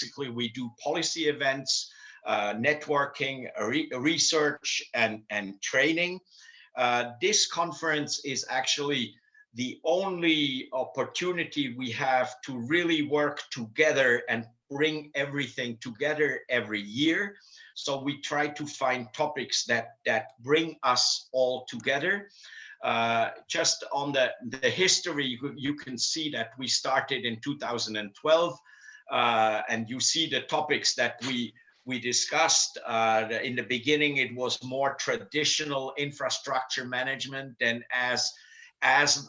basically we do policy events, networking, research, and training. This conference is actually the only opportunity we have to really work together and bring everything together every year. So we try to find topics that bring us all together. Just on the history, you can see that we started in 2012, and you see the topics that we discussed. In the beginning, it was more traditional infrastructure management. Then as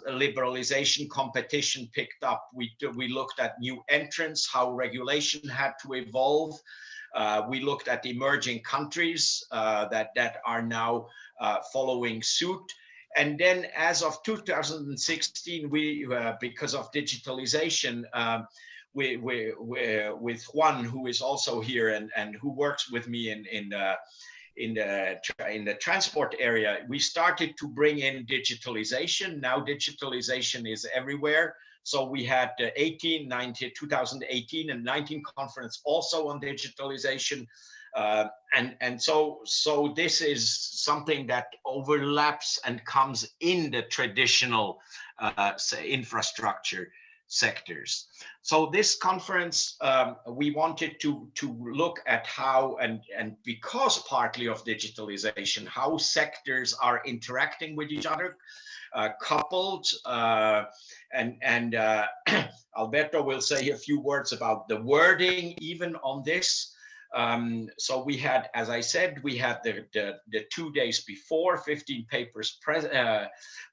liberalization competition picked up, we looked at new entrants, how regulation had to evolve. We looked at emerging countries that are now following suit. And then as of 2016, we, because of digitalization, with Juan, who is also here and who works with me in the transport area, we started to bring in digitalization. Now digitalization is everywhere. So we had the 2018 and 19 conference also on digitalization. And so this is something that overlaps and comes in the traditional say infrastructure sectors. So this conference, we wanted to look at how, and because partly of digitalization, how sectors are interacting with each other, coupled, and Alberto will say a few words about the wording even on this. So we had, as I said, we had the 2 days before, 15 papers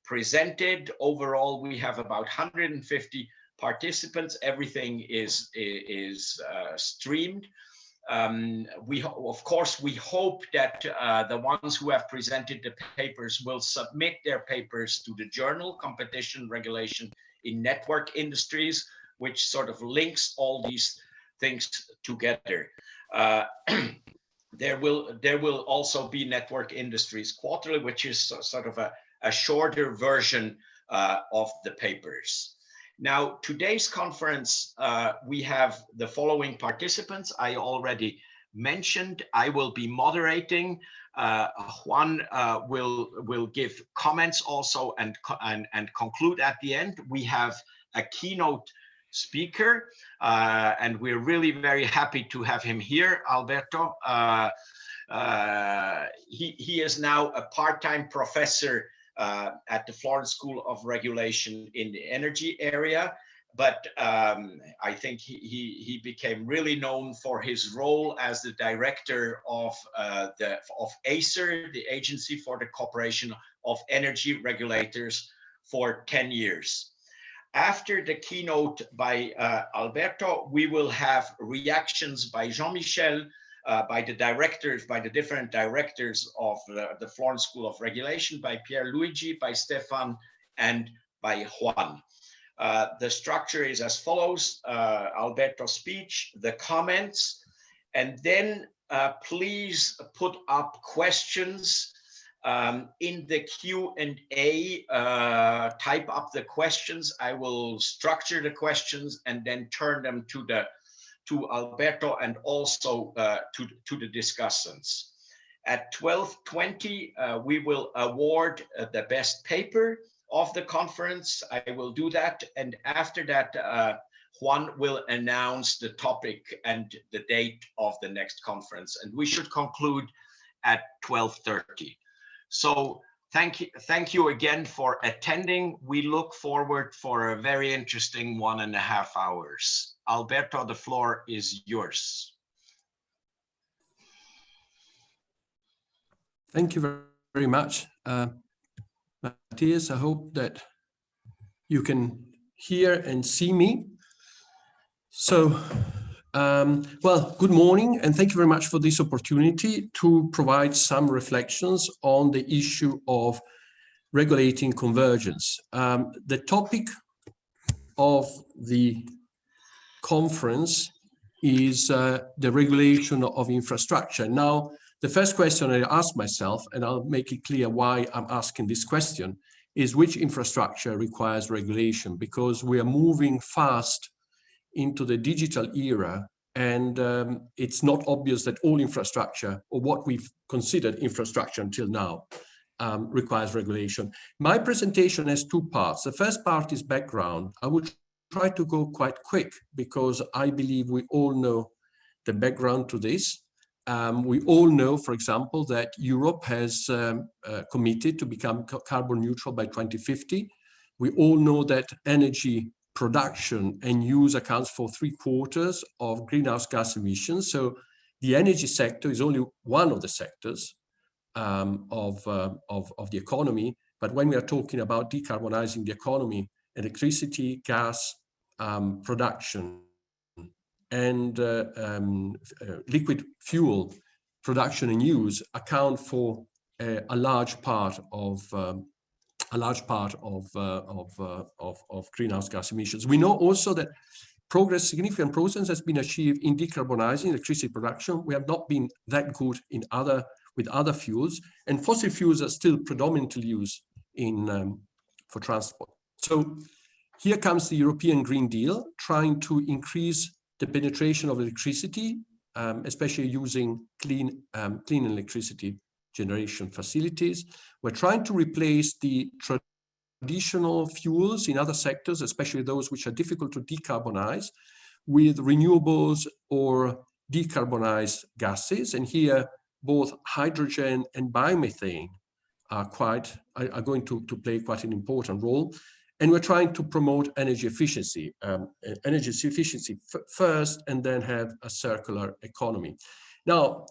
presented. Overall, we have about 150 participants. Everything is streamed. Of course, we hope that the ones who have presented the papers will submit their papers to the journal Competition Regulation in Network Industries, which sort of links all these things together. There will also be Network Industries Quarterly, which is sort of a shorter version of the papers. Now, today's conference, we have the following participants. I already mentioned. I will be moderating. Juan will give comments also and conclude at the end. We have a keynote speaker, and we're really very happy to have him here, Alberto. He is now a part-time professor at the Florence School of Regulation in the energy area, but I think he became really known for his role as the director of ACER, the Agency for the Cooperation of Energy Regulators, for 10 years. After the keynote by Alberto, we will have reactions by Jean-Michel, by the different directors of the Florence School of Regulation, by Pierluigi, by Stefan, and by Juan. The structure is as follows: Alberto's speech, the comments, and then please put up questions in the Q&A. Type up the questions. I will structure the questions and then turn them to Alberto and also to the discussants. At 12:20, we will award the best paper of the conference. I will do that, and after that, Juan will announce the topic and the date of the next conference, and we should conclude at 12:30. So thank you again for attending. We look forward for a very interesting 1.5 hours. Alberto, the floor is yours. Thank you very much, Matthias. I hope that you can hear and see me. So, well, good morning, and thank you very much for this opportunity to provide some reflections on the issue of regulating convergence. The topic of the conference is the regulation of infrastructure. Now, the first question I ask myself, and I'll make it clear why I'm asking this question, is which infrastructure requires regulation? Because we are moving fast into the digital era, And it's not obvious that all infrastructure, or what we've considered infrastructure until now, requires regulation. My presentation has two parts. The first part is background. I will try to go quite quick because I believe we all know the background to this. We all know, for example, that Europe has committed to become carbon neutral by 2050. We all know that energy production and use accounts for 3/4 of greenhouse gas emissions. So the energy sector is only one of the sectors of the economy. But when we are talking about decarbonizing the economy, electricity, gas production, and liquid fuel production and use account for a large part of greenhouse gas emissions. We know also that significant progress has been achieved in decarbonizing electricity production. We have not been that good with other fuels, and fossil fuels are still predominantly used for transport. So here comes the European Green Deal, trying to increase the penetration of electricity, especially using clean electricity generation facilities. We're trying to replace the traditional fuels in other sectors, especially those which are difficult to decarbonize, with renewables or decarbonized gases. And here, both hydrogen and biomethane are going to play quite an important role. And we're trying to promote energy efficiency first, and then have a circular economy. Now,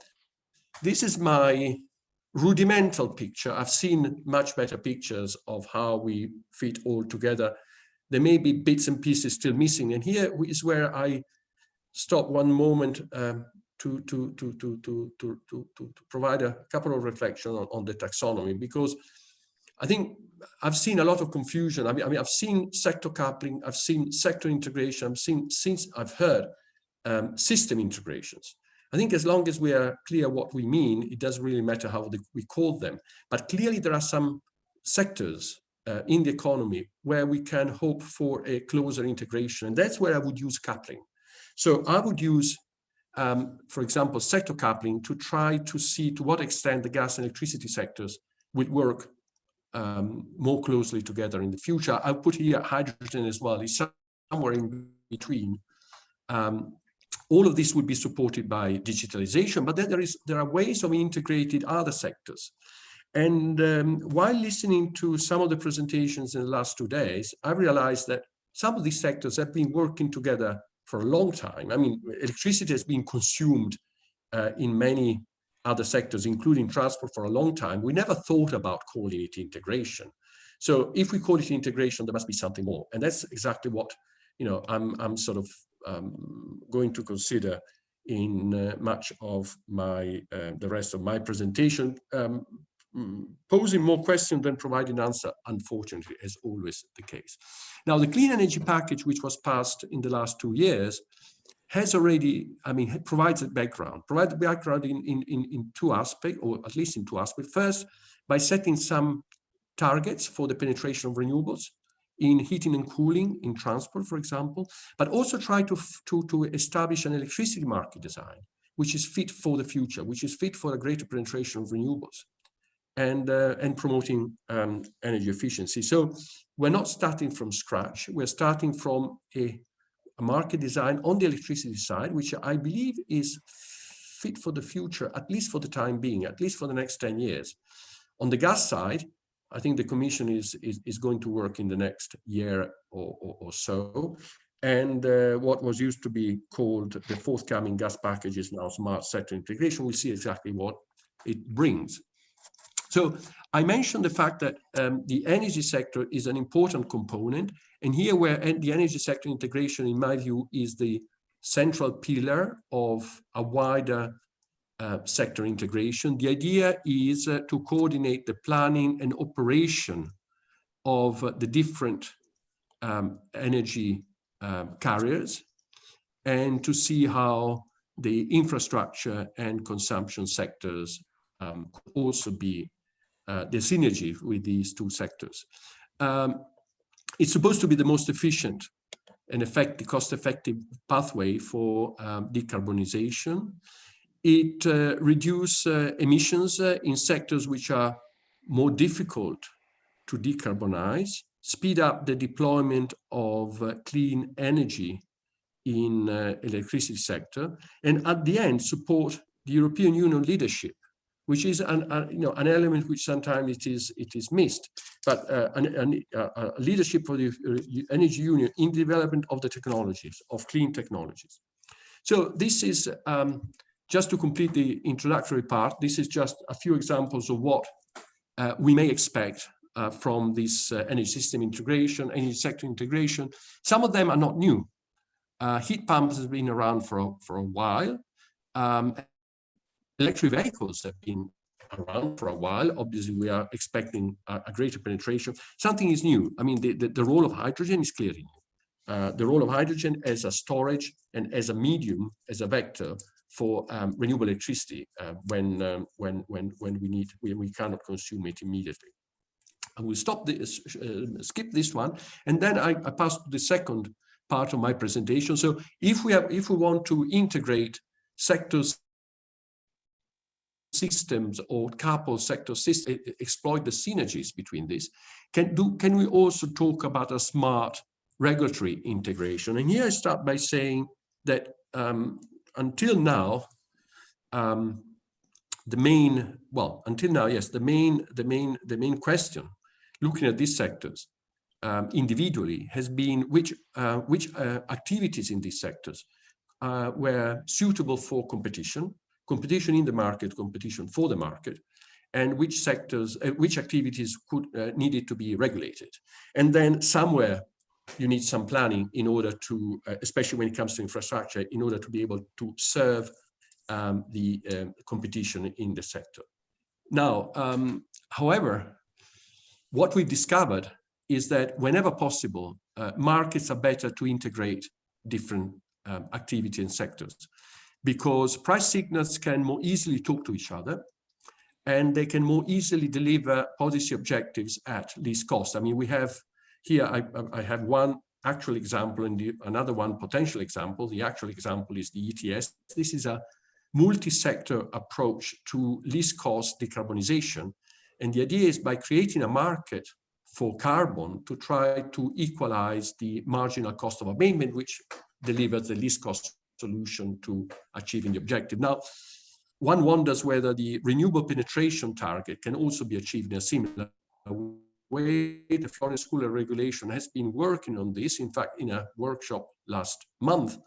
this is my rudimental picture. I've seen much better pictures of how we fit all together. There may be bits and pieces still missing. And here is where I stop one moment to provide a couple of reflections on the taxonomy, because I think I've seen a lot of confusion. I mean, I've seen sector coupling, I've seen sector integration, I've heard system integrations. I think as long as we are clear what we mean, it doesn't really matter how we call them. But clearly there are some sectors in the economy where we can hope for a closer integration. And that's where I would use coupling. So I would use, for example, sector coupling to try to see to what extent the gas and electricity sectors will work more closely together in the future. I'll put here hydrogen as well. It's somewhere in between. All of this would be supported by digitalization, but then there are ways of integrating other sectors. And while listening to some of the presentations in the last 2 days, I realized that some of these sectors have been working together for a long time. I mean, electricity has been consumed in many other sectors, including transport, for a long time. We never thought about calling it integration. So if we call it integration, there must be something more. And that's exactly what, I'm sort of going to consider in much of the rest of my presentation, posing more questions than providing answer, unfortunately, as always the case. Now, the clean energy package, which was passed in the last 2 years, has already, provides a background. In 2 aspects, or at least in 2 aspects. First, by setting some targets for the penetration of renewables in heating and cooling, in transport, for example, but also try to establish an electricity market design, which is fit for the future, which is fit for a greater penetration of renewables, and promoting energy efficiency. So we're not starting from scratch. We're starting from a market design on the electricity side, which I believe is fit for the future, at least for the time being, at least for the next 10 years. On the gas side, I think the Commission is going to work in the next year or so. And what was used to be called the forthcoming gas package is now smart sector integration. We'll see exactly what it brings. So I mentioned the fact that the energy sector is an important component. And here where the energy sector integration, in my view, is the central pillar of a wider sector integration. The idea is to coordinate the planning and operation of the different energy carriers, and to see how the infrastructure and consumption sectors could also be the synergy with these 2 sectors. It's supposed to be the most efficient cost-effective pathway for decarbonization. It reduces emissions in sectors which are more difficult to decarbonize, speed up the deployment of clean energy in electricity sector, and at the end support the European Union leadership, which is an element which sometimes it is missed, but a leadership for the energy union in development of the technologies, of clean technologies. So this is just to complete the introductory part. This is just a few examples of what we may expect from this energy system integration, energy sector integration. Some of them are not new. Heat pumps have been around for a while. Electric vehicles have been around for a while. Obviously, we are expecting a greater penetration. Something is new. I mean, the role of hydrogen is clearly new. The role of hydrogen as a storage and as a medium, as a vector for renewable electricity when we cannot consume it immediately. I will skip this one, and then I pass to the second part of my presentation. So if we want to integrate sectors, systems, or couple sector systems, exploit the synergies between this, can we also talk about a smart regulatory integration? And here I start by saying that until now, the main question looking at these sectors individually has been which activities in these sectors were suitable for competition in the market, competition for the market, and which sectors, which activities needed to be regulated. And then somewhere you need some planning in order to, especially when it comes to infrastructure, in order to be able to serve the competition in the sector. Now, however, what we've discovered is that whenever possible, markets are better to integrate different activities and sectors, because price signals can more easily talk to each other, and they can more easily deliver policy objectives at least cost. I mean, we have here, I have one actual example and another one potential example. The actual example is the ETS. This is a multi-sector approach to least cost decarbonization. And the idea is by creating a market for carbon to try to equalize the marginal cost of abatement, which delivers the least cost solution to achieving the objective. Now, one wonders whether the renewable penetration target can also be achieved in a similar way. The Florence School of Regulation has been working on this. In fact, in a workshop last month,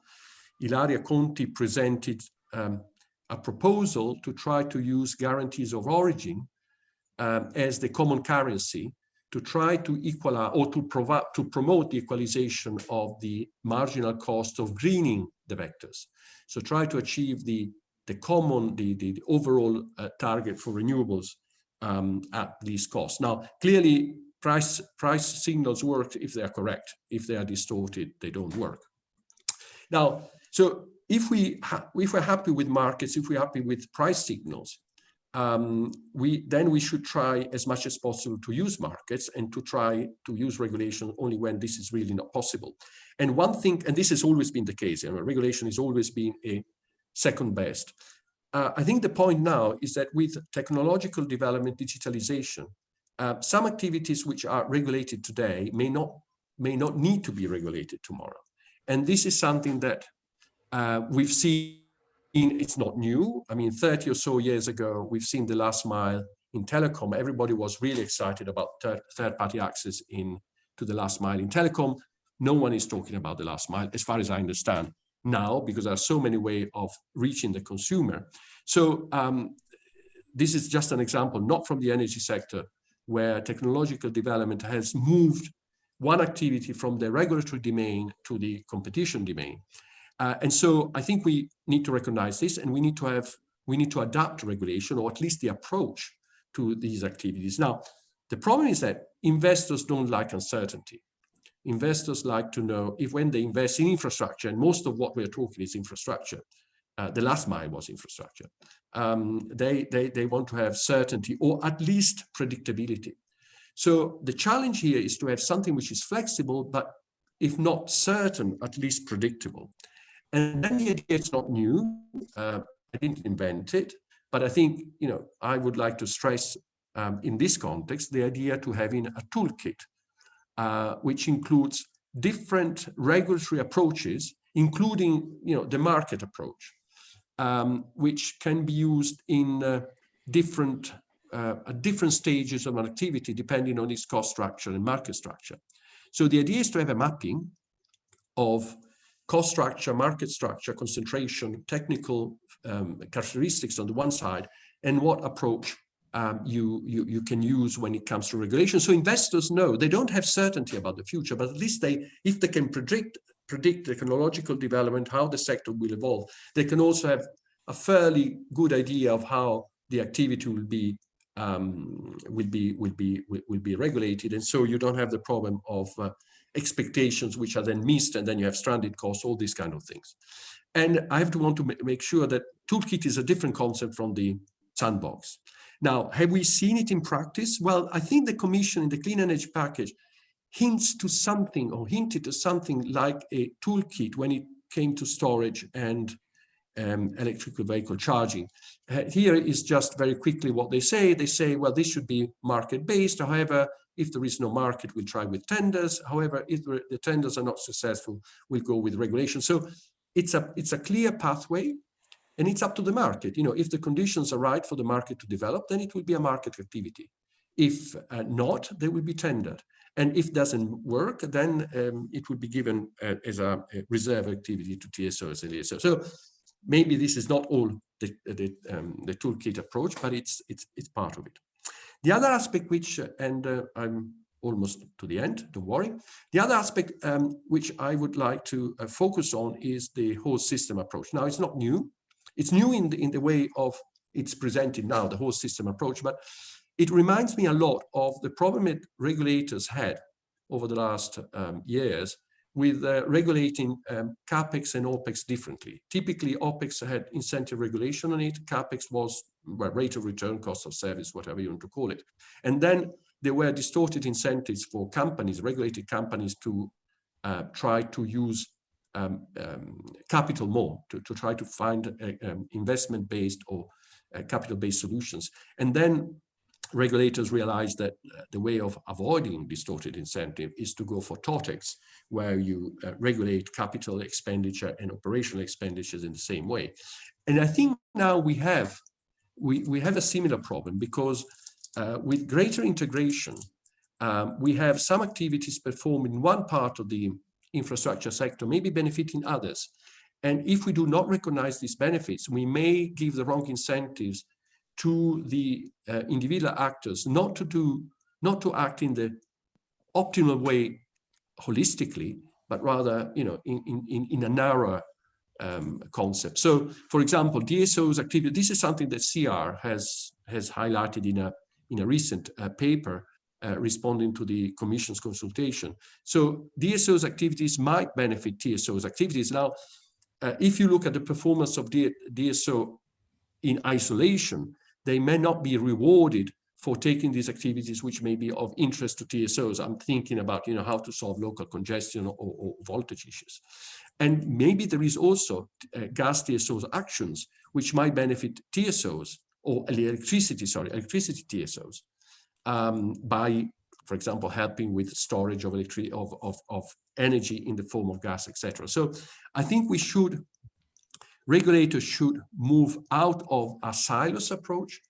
Ilaria Conti presented a proposal to try to use guarantees of origin as the common currency to try to equalize or to promote the equalization of the marginal cost of greening the vectors. So try to achieve the overall target for renewables at least cost. Now, clearly, price signals work if they are correct. If they are distorted, they don't work. Now, so if we're happy with markets, if we're happy with price signals, then we should try as much as possible to use markets and to try to use regulation only when this is really not possible. And one thing, and this has always been the case, regulation has always been a second best. I think the point now is that with technological development, digitalization, some activities which are regulated today may not need to be regulated tomorrow. And this is something that we've seen. It's not new. I mean, 30 or so years ago, we've seen the last mile in telecom. Everybody was really excited about third-party access to the last mile in telecom. No one is talking about the last mile, as far as I understand now, because there are so many ways of reaching the consumer. So this is just an example, not from the energy sector, where technological development has moved one activity from the regulatory domain to the competition domain. And so I think we need to recognize this, and we need to adapt regulation, or at least the approach to these activities. Now, the problem is that investors don't like uncertainty. Investors like to know if when they invest in infrastructure, and most of what we're talking is infrastructure, the last mile was infrastructure, they want to have certainty or at least predictability. So the challenge here is to have something which is flexible, but if not certain, at least predictable. And then the idea is not new. I didn't invent it, but I think, you know, I would like to stress in this context the idea to having a toolkit, which includes different regulatory approaches, including, you know, the market approach, which can be used in at different stages of an activity, depending on its cost structure and market structure. So the idea is to have a mapping of cost structure, market structure, concentration, technical characteristics on the one side, and what approach you can use when it comes to regulation. So investors know they don't have certainty about the future, but at least if they can predict the technological development, how the sector will evolve, they can also have a fairly good idea of how the activity will be regulated, and so you don't have the problem of expectations which are then missed, and then you have stranded costs, all these kind of things. And I have to want to make sure that toolkit is a different concept from the sandbox. Now, have we seen it in practice? Well, I think the Commission in the Clean Energy Package hints to something, or hinted to something like a toolkit when it came to storage and electrical vehicle charging. Here is just very quickly what they say. They say, well, this should be market-based. However, if there is no market, we'll try with tenders. However, if the tenders are not successful, we'll go with regulation. So it's a clear pathway, and it's up to the market. You know, if the conditions are right for the market to develop, then it will be a market activity. If not, they will be tendered. And if it doesn't work, then it will be given as a reserve activity to TSOs and ESOs. So maybe this is not all the toolkit approach, but it's part of it. The other aspect which, and I'm almost to the end, don't worry. The other aspect which I would like to focus on is the whole system approach. Now, it's not new. It's new in the way of it's presented now, the whole system approach, but it reminds me a lot of the problem that regulators had over the last years with regulating CapEx and OpEx differently. Typically, OpEx had incentive regulation on it. CapEx was rate of return, cost of service, whatever you want to call it. And then there were distorted incentives for companies, regulated companies, to try to use capital more, to try to find investment-based or capital-based solutions. And then regulators realized that the way of avoiding distorted incentive is to go for TOTEX, where you regulate capital expenditure and operational expenditures in the same way. And I think now we have a similar problem, because with greater integration, we have some activities performed in one part of the infrastructure sector, maybe benefiting others. And if we do not recognize these benefits, we may give the wrong incentives to the individual actors not to act in the optimal way holistically, but rather, you know, in a narrower concept. So, for example, DSO's activity. This is something that CR has highlighted in a recent paper responding to the Commission's consultation. So, DSO's activities might benefit TSO's activities. Now, if you look at the performance of DSO in isolation, they may not be rewarded for taking these activities which may be of interest to TSOs. I'm thinking about, you know, how to solve local congestion or voltage issues. And maybe there is also gas TSOs actions which might benefit TSOs or electricity TSOs by, for example, helping with storage of energy in the form of gas, etc. So I think regulators should move out of a silos approach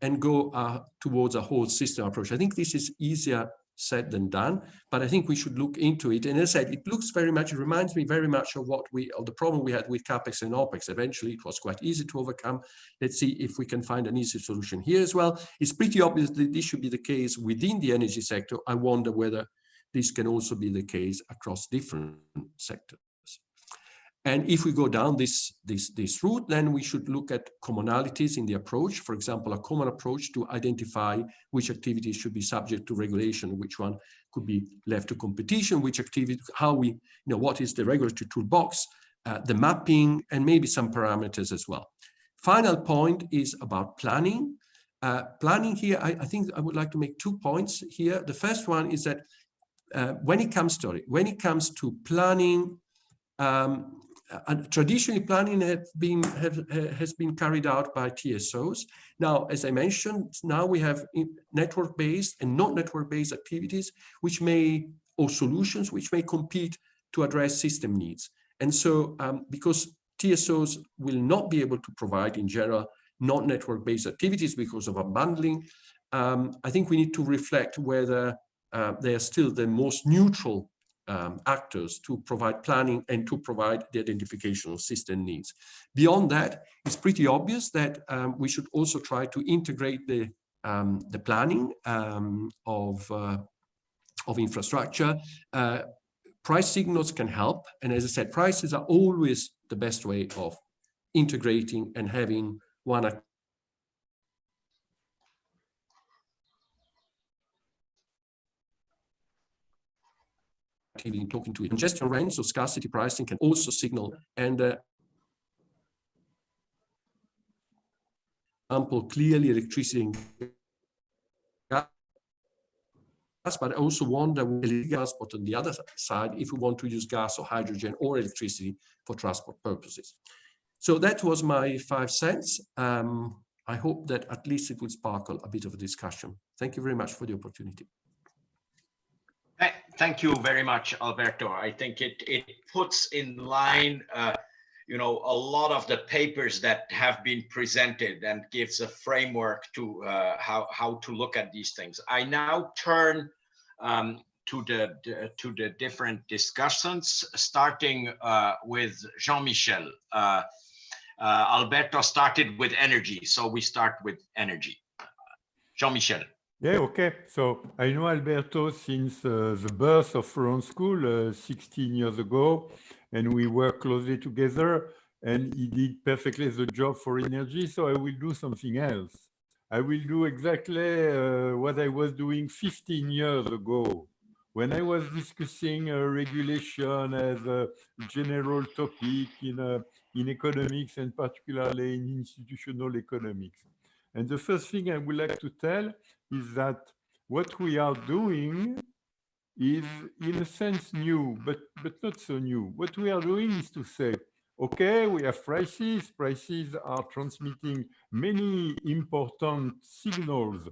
and go towards a whole system approach. I think this is easier said than done, but I think we should look into it. And as I said, it reminds me very much of the problem we had with CapEx and OpEx. Eventually, it was quite easy to overcome. Let's see if we can find an easy solution here as well. It's pretty obvious that this should be the case within the energy sector. I wonder whether this can also be the case across different sectors. And if we go down this route, then we should look at commonalities in the approach. For example, a common approach to identify which activities should be subject to regulation, which one could be left to competition, which activity, what is the regulatory toolbox, the mapping, and maybe some parameters as well. Final point is about planning. Planning here, I think I would like to make 2 points here. The first one is that when it comes to planning, traditionally planning has been carried out by TSOs. Now, as I mentioned, now we have network-based and not network-based activities, or solutions which may compete to address system needs. And so, because TSOs will not be able to provide, in general, non-network-based activities because of unbundling, I think we need to reflect whether they are still the most neutral actors to provide planning and to provide the identification of system needs. Beyond that, it's pretty obvious that we should also try to integrate the planning of infrastructure. Price signals can help, and as I said, prices are always the best way of integrating and having one activity talking to it. Congestion rents or scarcity pricing can also signal, and example, clearly electricity and gas, but I also wonder with transport on the other side if we want to use gas or hydrogen or electricity for transport purposes. So that was my 5 cents. I hope that at least it will sparkle a bit of a discussion. Thank you very much for the opportunity. Thank you very much, Alberto. I think it puts in line, you know, a lot of the papers that have been presented and gives a framework to how to look at these things. I now turn to the different discussions, starting with Jean-Michel. Alberto started with energy, so we start with energy. Jean-Michel. Yeah, okay. So I know Alberto since the birth of Florence School 16 years ago, and we work closely together, and he did perfectly the job for energy, so I will do something else. I will do exactly what I was doing 15 years ago, when I was discussing regulation as a general topic in economics, and particularly in institutional economics. And the first thing I would like to tell is that what we are doing is, in a sense, new, but not so new. What we are doing is to say, okay, we have prices. Prices are transmitting many important signals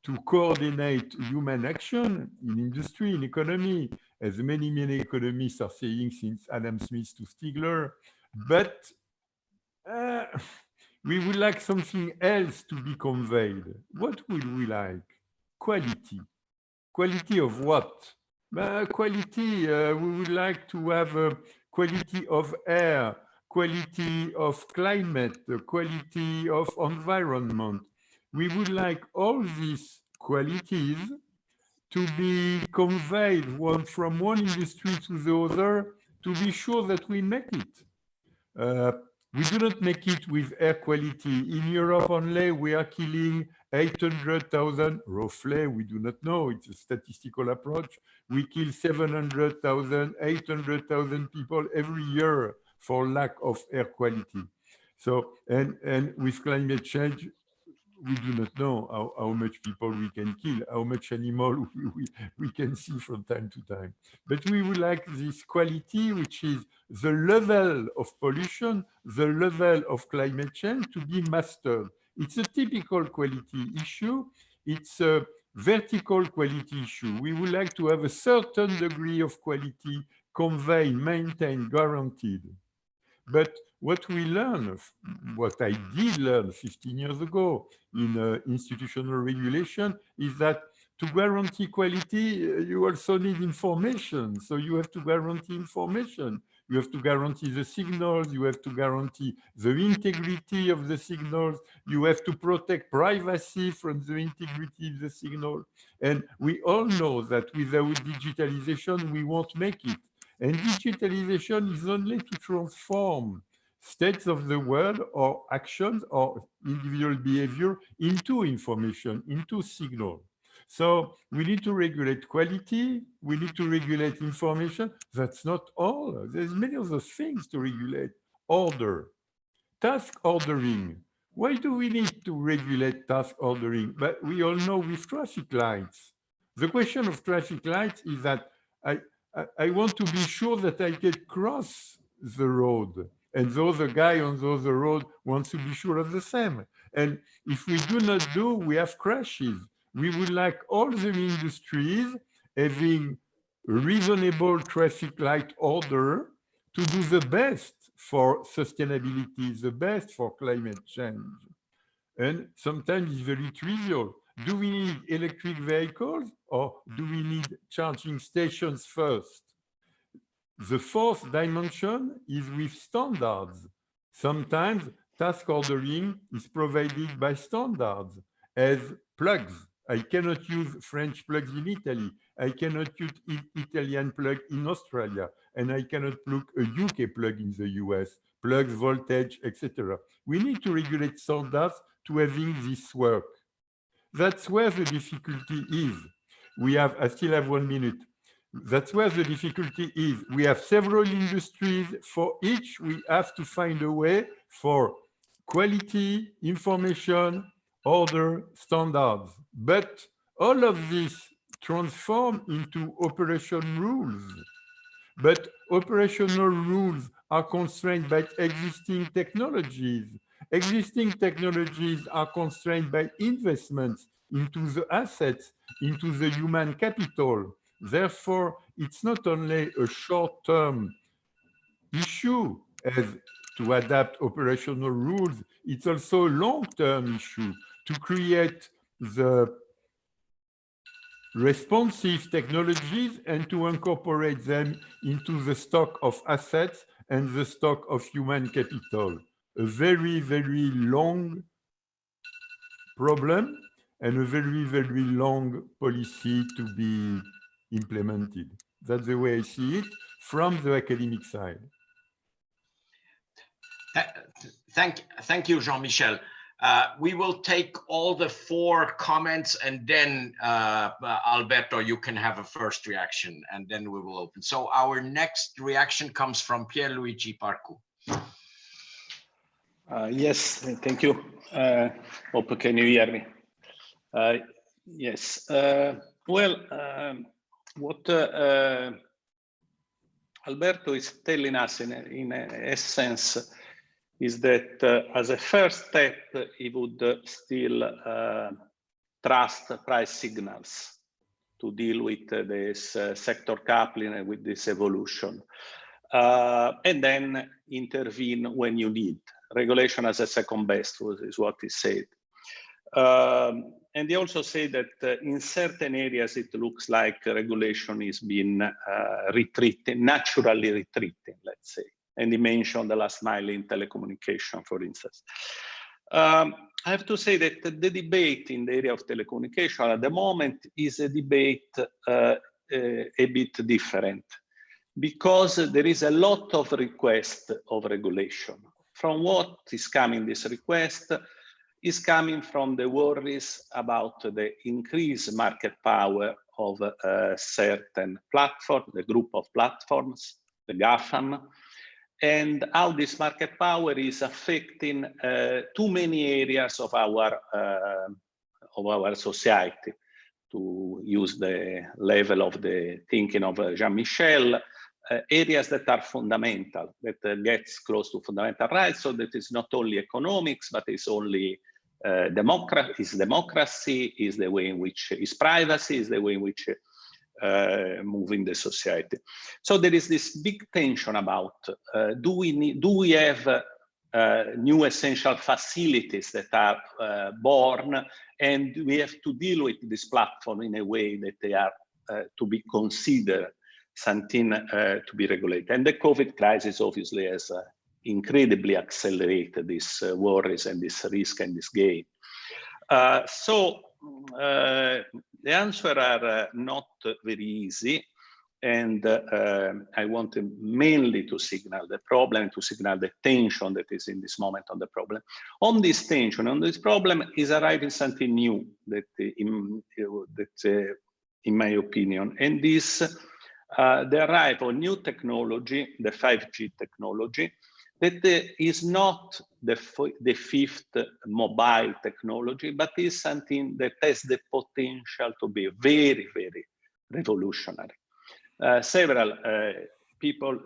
to coordinate human action in industry, in economy, as many economists are saying since Adam Smith to Stigler. But we would like something else to be conveyed. What would we like? Quality. Quality of what? Quality, we would like to have a quality of air, quality of climate, quality of environment. We would like all these qualities to be conveyed from one industry to the other to be sure that we make it. We do not make it with air quality. In Europe only, we are killing 800,000, roughly, we do not know, it's a statistical approach. We kill 700,000, 800,000 people every year for lack of air quality. So, and with climate change, we do not know how much people we can kill, how much animal we can see from time to time. But we would like this quality, which is the level of pollution, the level of climate change, to be mastered. It's a typical quality issue. It's a vertical quality issue. We would like to have a certain degree of quality conveyed, maintained, guaranteed. But what we learn, what I did learn 15 years ago in institutional regulation, is that to guarantee quality, you also need information. So you have to guarantee information. You have to guarantee the signals. You have to guarantee the integrity of the signals. You have to protect privacy from the integrity of the signal. And we all know that without digitalization, we won't make it. And digitalization is only to transform states of the world or actions or individual behavior into information, into signal. So we need to regulate quality, we need to regulate information. That's not all. There's many other things to regulate. Order, task ordering. Why do we need to regulate task ordering? But we all know with traffic lights. The question of traffic lights is that I want to be sure that I can cross the road. And the other guy on the other road wants to be sure of the same. And if we do not do, we have crashes. We would like all the industries having reasonable traffic light order to do the best for sustainability, the best for climate change. And sometimes it's very trivial. Do we need electric vehicles or do we need charging stations first? The fourth dimension is with standards. Sometimes task ordering is provided by standards as plugs. I cannot use French plugs in Italy. I cannot use Italian plug in Australia. And I cannot plug a UK plug in the US, plugs, voltage, etc. We need to regulate standards to having this work. That's where the difficulty is. I still have 1 minute. That's where the difficulty is. We have several industries. For each, we have to find a way for quality, information, order, standards. But all of this transform into operation rules. But operational rules are constrained by existing technologies. Existing technologies are constrained by investments into the assets, into the human capital. Therefore, it's not only a short-term issue as to adapt operational rules, it's also a long-term issue to create the responsive technologies and to incorporate them into the stock of assets and the stock of human capital. A very, very long problem and a very, very long policy to be implemented. That's the way I see it from the academic side. Thank you, Jean-Michel. We will take all the 4 comments and then Alberto, you can have a first reaction and then we will open. So our next reaction comes from Pierluigi Parcu. Yes, thank you. Hope can you hear me? Yes. Well, what Alberto is telling us in essence is that as a first step, he would still trust price signals to deal with this sector coupling and with this evolution. And then intervene when you need. Regulation as a second best is what he said. And he also said that in certain areas, it looks like regulation is being retreating, naturally retreating, let's say. And he mentioned the last mile in telecommunication, for instance. I have to say that the debate in the area of telecommunication at the moment is a debate a bit different, because there is a lot of request of regulation. From what is coming, this request is coming from the worries about the increased market power of a certain platform, the group of platforms, the GAFAM, and how this market power is affecting too many areas of our society. To use the level of the thinking of Jean-Michel, areas that are fundamental, that gets close to fundamental rights. So that is not only economics, but it's only democracy, is the way in which is privacy, is the way in which moving the society. So there is this big tension about do we have new essential facilities that are born, and we have to deal with this platform in a way that they are to be considered something to be regulated. And the COVID crisis obviously has incredibly accelerated these worries and this risk and this game. So the answers are not very easy, and I want mainly to signal the problem, to signal the tension that is in this moment on the problem. On this tension, on this problem is arriving something new that, in my opinion, and this the arrival of new technology, the 5G technology, that is not the fifth mobile technology, but is something that has the potential to be very, very revolutionary. Several people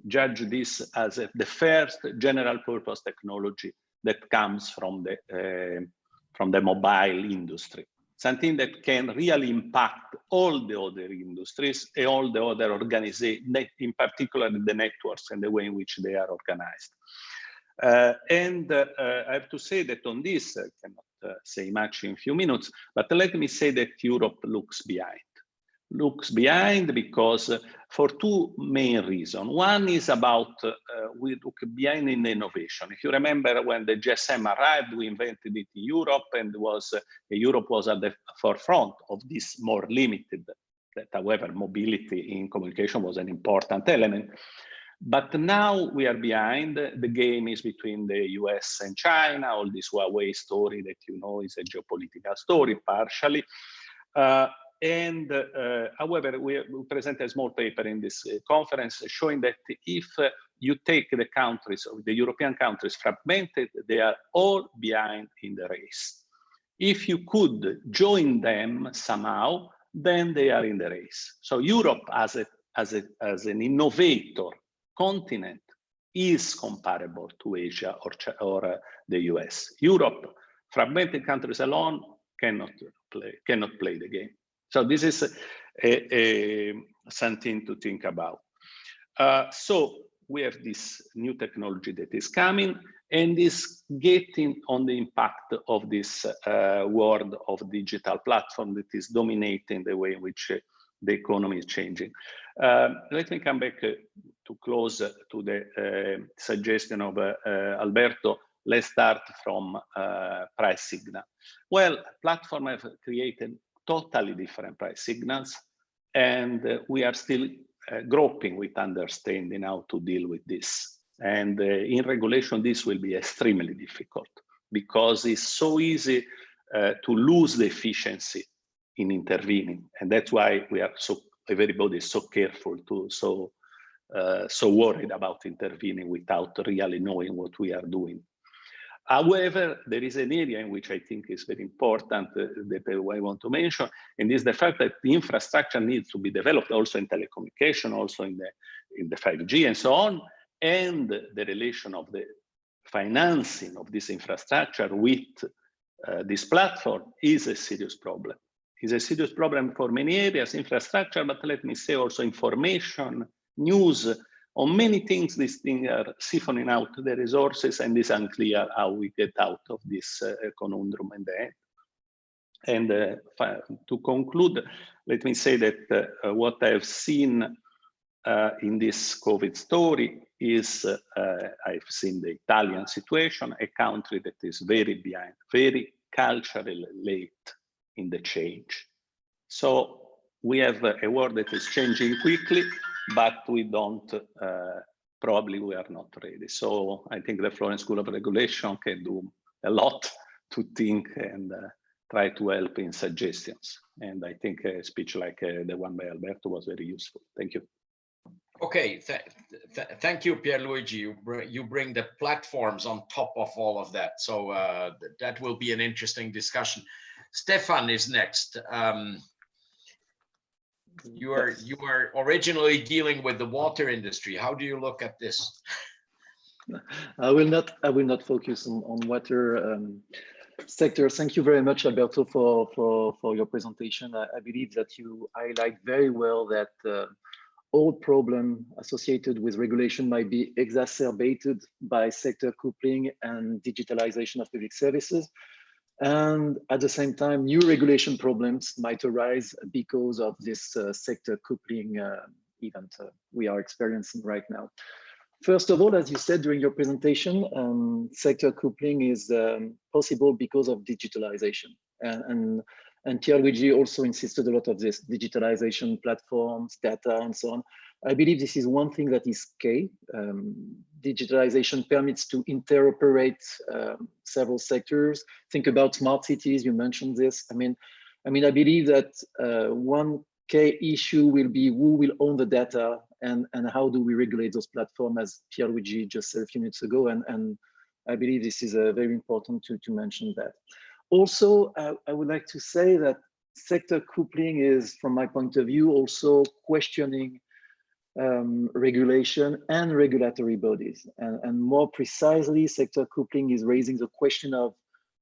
judge this as the first general purpose technology that comes from the mobile industry, something that can really impact all the other industries and all the other organizations, in particular the networks and the way in which they are organized. I have to say that on this, I cannot say much in a few minutes, but let me say that Europe looks behind. Looks behind because for two main reasons. One is about we look behind in innovation. If you remember when the GSM arrived, we invented it in Europe, and Europe was at the forefront of this more limited, that however mobility in communication was an important element. But now we are behind. The game is between the US and China. All this Huawei story that you know is a geopolitical story partially. However, we present a small paper in this conference showing that if you take the countries, the European countries fragmented, they are all behind in the race. If you could join them somehow, then they are in the race. So Europe as an innovator continent is comparable to Asia or the US. Europe, fragmented countries alone cannot play the game. So this is something to think about. So we have this new technology that is coming and is getting on the impact of this world of digital platform that is dominating the way in which the economy is changing. Let me come back to close to the suggestion of Alberto. Let's start from price signal. Well, platforms have created totally different price signals, and we are still groping with understanding how to deal with this. And in regulation, this will be extremely difficult because it's so easy to lose the efficiency in intervening, and that's why we are everybody is so careful so worried about intervening without really knowing what we are doing. However, there is an area in which I think is very important that I want to mention, and is the fact that the infrastructure needs to be developed also in telecommunication, also in the 5G and so on, and the relation of the financing of this infrastructure with this platform is a serious problem. It's a serious problem for many areas, infrastructure, but let me say also information, news. On many things, these things are siphoning out the resources, and it's unclear how we get out of this conundrum in the end. And to conclude, let me say that what I have seen in this COVID story is I've seen the Italian situation, a country that is very behind, very culturally late in the change. So we have a world that is changing quickly, but we don't, probably we are not ready. So I think the Florence School of Regulation can do a lot to think and try to help in suggestions. And I think a speech like the one by Alberto was very useful. Thank you. Okay, thank you, Pierluigi. You bring the platforms on top of all of that. So that will be an interesting discussion. Stefan is next. You are originally dealing with the water industry. How do you look at this? I will not focus on water sector. Thank you very much, Alberto, for your presentation. I believe that you highlight very well that all problem associated with regulation might be exacerbated by sector coupling and digitalization of public services. And at the same time, new regulation problems might arise because of this sector coupling event we are experiencing right now. First of all, as you said during your presentation, sector coupling is possible because of digitalization. And Pierluigi also insisted a lot of this digitalization, platforms, data, and so on. I believe this is one thing that is key. Digitalization permits to interoperate several sectors. Think about smart cities, you mentioned this. I mean, I believe that one key issue will be who will own the data and how do we regulate those platforms, as Pierluigi just said a few minutes ago. And I believe this is very important to mention that. Also, I would like to say that sector coupling is, from my point of view, also questioning regulation and regulatory bodies. And more precisely, sector coupling is raising the question of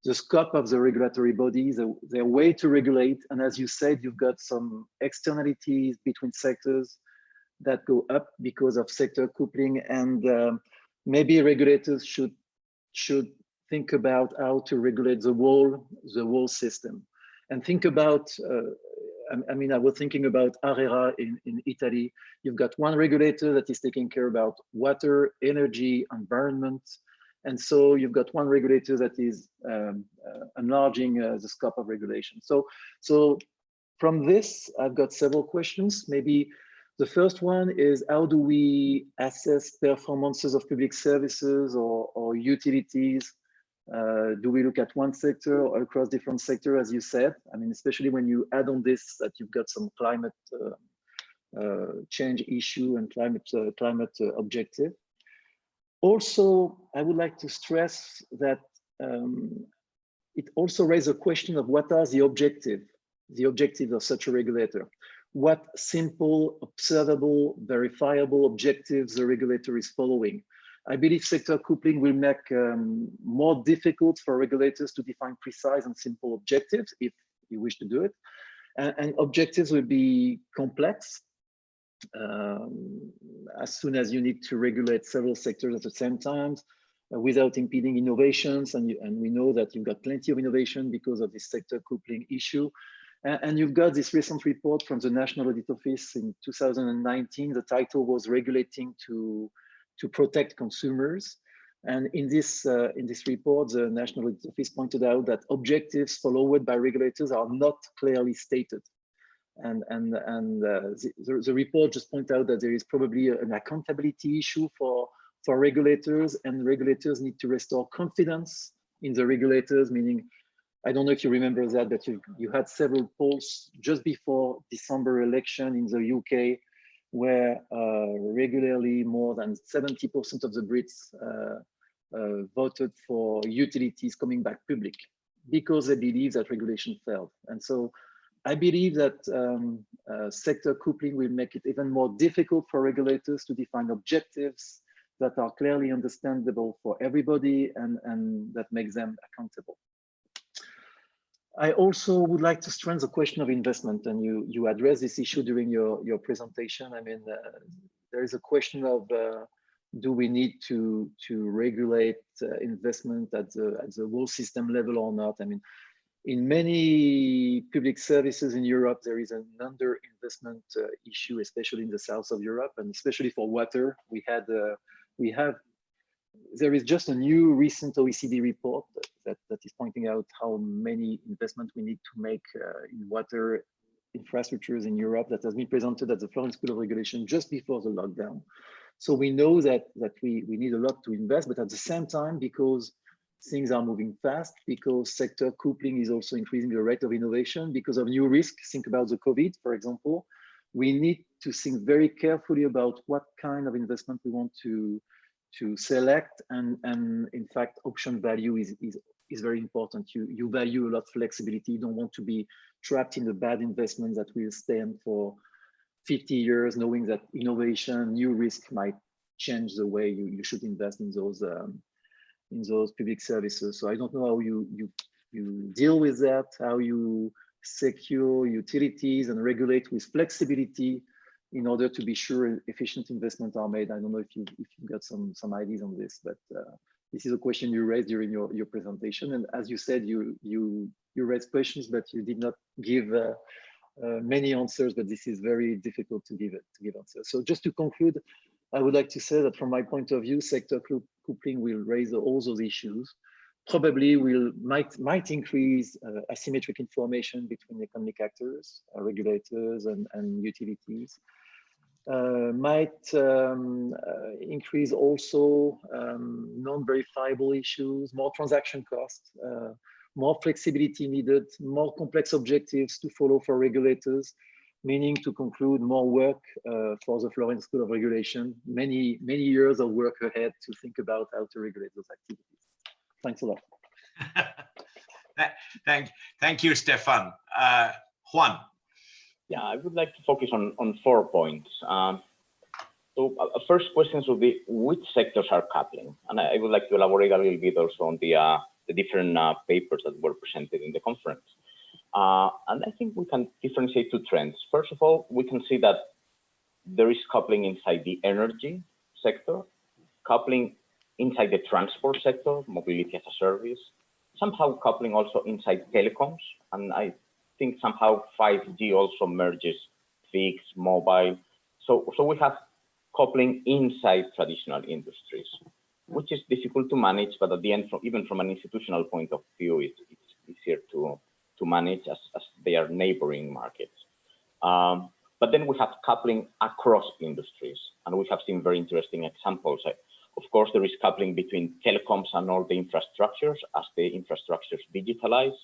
the scope of the regulatory bodies, their way to regulate. And as you said, you've got some externalities between sectors that go up because of sector coupling, and maybe regulators should think about how to regulate the whole system. And think about, I mean, I was thinking about ARERA in Italy. You've got one regulator that is taking care about water, energy, environment. And so you've got one regulator that is enlarging the scope of regulation. So from this, I've got several questions. Maybe the first one is, how do we assess performances of public services or utilities? Do we look at one sector or across different sectors, as you said? I mean, especially when you add on this that you've got some climate change issue and climate objective. Also, I would like to stress that it also raises a question of what are the objectives of such a regulator. What simple, observable, verifiable objectives the regulator is following. I believe sector coupling will make more difficult for regulators to define precise and simple objectives if you wish to do it. And objectives will be complex as soon as you need to regulate several sectors at the same time without impeding innovations. And we know that you've got plenty of innovation because of this sector coupling issue. And you've got this recent report from the National Audit Office in 2019. The title was Regulating to Protect Consumers. And in this report, the National Audit Office pointed out that objectives followed by regulators are not clearly stated. And the report just pointed out that there is probably an accountability issue for regulators, and regulators need to restore confidence in the regulators, meaning, I don't know if you remember that, but you had several polls just before December election in the UK, where regularly more than 70% of the Brits voted for utilities coming back public because they believe that regulation failed. And so I believe that sector coupling will make it even more difficult for regulators to define objectives that are clearly understandable for everybody and that makes them accountable. I also would like to stress the question of investment, and you address this issue during your presentation. I mean, there is a question of do we need to regulate investment at the whole system level or not? I mean, in many public services in Europe, there is an underinvestment issue, especially in the south of Europe, and especially for water. There is just a new recent OECD report that is pointing out how many investment we need to make in water infrastructures in Europe, that has been presented at the Florence School of Regulation just before the lockdown. So we know that we need a lot to invest, but at the same time, because things are moving fast, because sector coupling is also increasing the rate of innovation, because of new risks, think about the COVID, for example, we need to think very carefully about what kind of investment we want to select, and in fact, option value is very important. You value a lot of flexibility. You don't want to be trapped in the bad investment that will stand for 50 years, knowing that innovation, new risk might change the way you should invest in those public services. So I don't know how you deal with that, how you secure utilities and regulate with flexibility in order to be sure efficient investments are made. I don't know if you got some ideas on this, but this is a question you raised during your presentation. And as you said, you raised questions, but you did not give many answers, but this is very difficult to give answers. So just to conclude, I would like to say that from my point of view, sector coupling will raise all those issues. Probably might increase asymmetric information between economic actors, regulators, and utilities. Might increase also non-verifiable issues, more transaction costs, more flexibility needed, more complex objectives to follow for regulators, meaning to conclude more work for the Florence School of Regulation, many years of work ahead to think about how to regulate those activities. Thanks a lot. Thank you, Stefan. Juan. Yeah, I would like to focus on 4 points. So first questions would be, which sectors are coupling? And I would like to elaborate a little bit also on the different papers that were presented in the conference. And I think we can differentiate two trends. First of all, we can see that there is coupling inside the energy sector, coupling inside the transport sector, mobility as a service, somehow coupling also inside telecoms. And I think somehow 5G also merges fixed, mobile. So we have coupling inside traditional industries, which is difficult to manage, but at the end, even from an institutional point of view, it's easier to manage as they are neighboring markets. But then we have coupling across industries, and we have seen very interesting examples. Of course, there is coupling between telecoms and all the infrastructures as the infrastructures digitalize.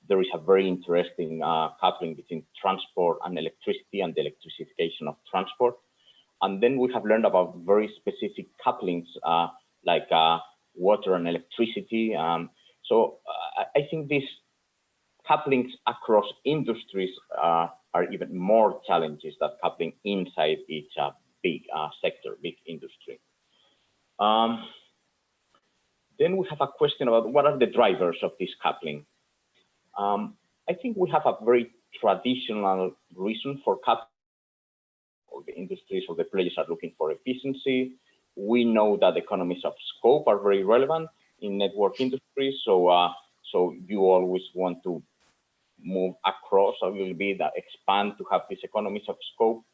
There is a very interesting coupling between transport and electricity and the electrification of transport. And then we have learned about very specific couplings like water and electricity. So I think these couplings across industries are even more challenges than coupling inside each big sector, big industry. Then we have a question about what are the drivers of this coupling? I think we have a very traditional reason for coupling. All the industries or the players are looking for efficiency. We know that economies of scope are very relevant in network industries. So you always want to move across a little bit, expand to have these economies of scope.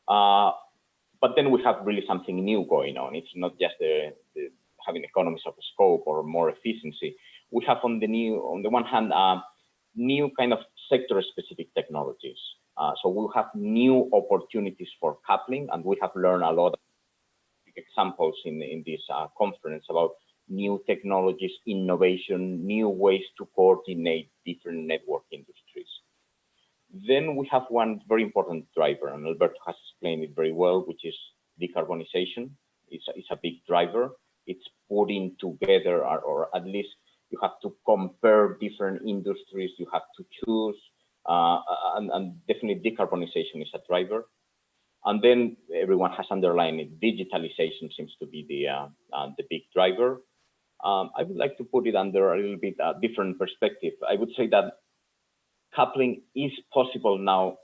But then we have really something new going on. It's not just having economies of scope or more efficiency. We have on the one hand, new kind of sector-specific technologies. So we'll have new opportunities for coupling, and we have learned a lot of examples in this conference about new technologies, innovation, new ways to coordinate different network industries. Then we have one very important driver, and Alberto has explained it very well, which is decarbonization. It's a big driver. It's putting together, or at least you have to compare different industries, you have to choose, and definitely decarbonization is a driver. And then everyone has underlined it, digitalization seems to be the big driver. I would like to put it under a little bit different perspective. I would say that coupling is possible now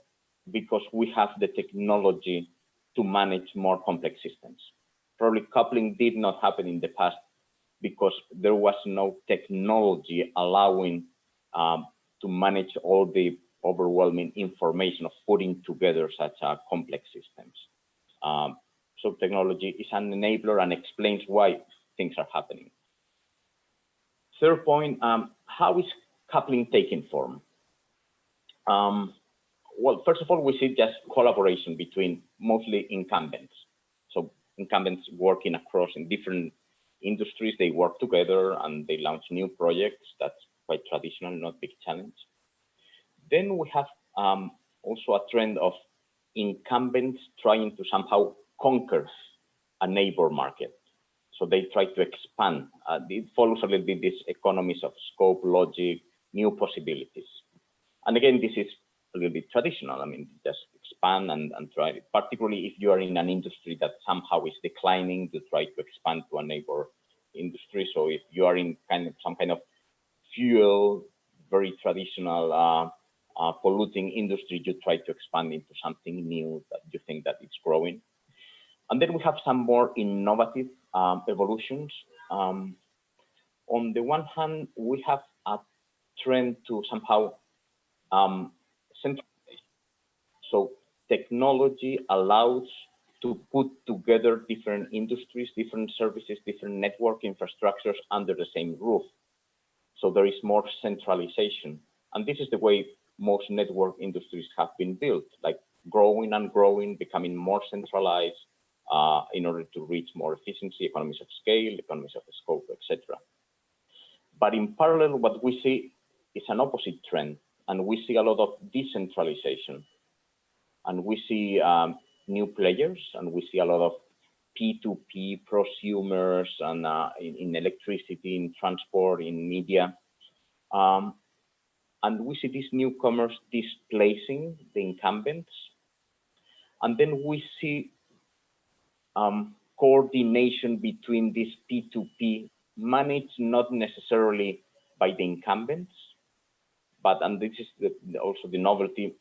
because we have the technology to manage more complex systems. Probably coupling did not happen in the past because there was no technology allowing to manage all the overwhelming information of putting together such complex systems. So technology is an enabler and explains why things are happening. Third point, how is coupling taking form? Well, first of all, we see just collaboration between mostly incumbents. So incumbents working across in different industries, they work together and they launch new projects. That's quite traditional, not big challenge. Then we have also a trend of incumbents trying to somehow conquer a neighbor market. So they try to expand. It follows a little bit this economies of scope, logic, new possibilities. And again, this is a little bit traditional. I mean, just expand and try it. Particularly if you are in an industry that somehow is declining, to try to expand to a neighbor industry. So if you are in some kind of fuel, very traditional polluting industry, you try to expand into something new that you think that it's growing. And then we have some more innovative evolutions. On the one hand, we have a trend to somehow centralize. So technology allows to put together different industries, different services, different network infrastructures under the same roof. So there is more centralization. And this is the way most network industries have been built, like growing and growing, becoming more centralized in order to reach more efficiency, economies of scale, economies of scope, etc. But in parallel, what we see is an opposite trend, and we see a lot of decentralization. And we see new players, and we see a lot of P2P prosumers, and in electricity, in transport, in media. And we see these newcomers displacing the incumbents. And then we see coordination between this P2P managed not necessarily by the incumbents, but, and this is also the novelty,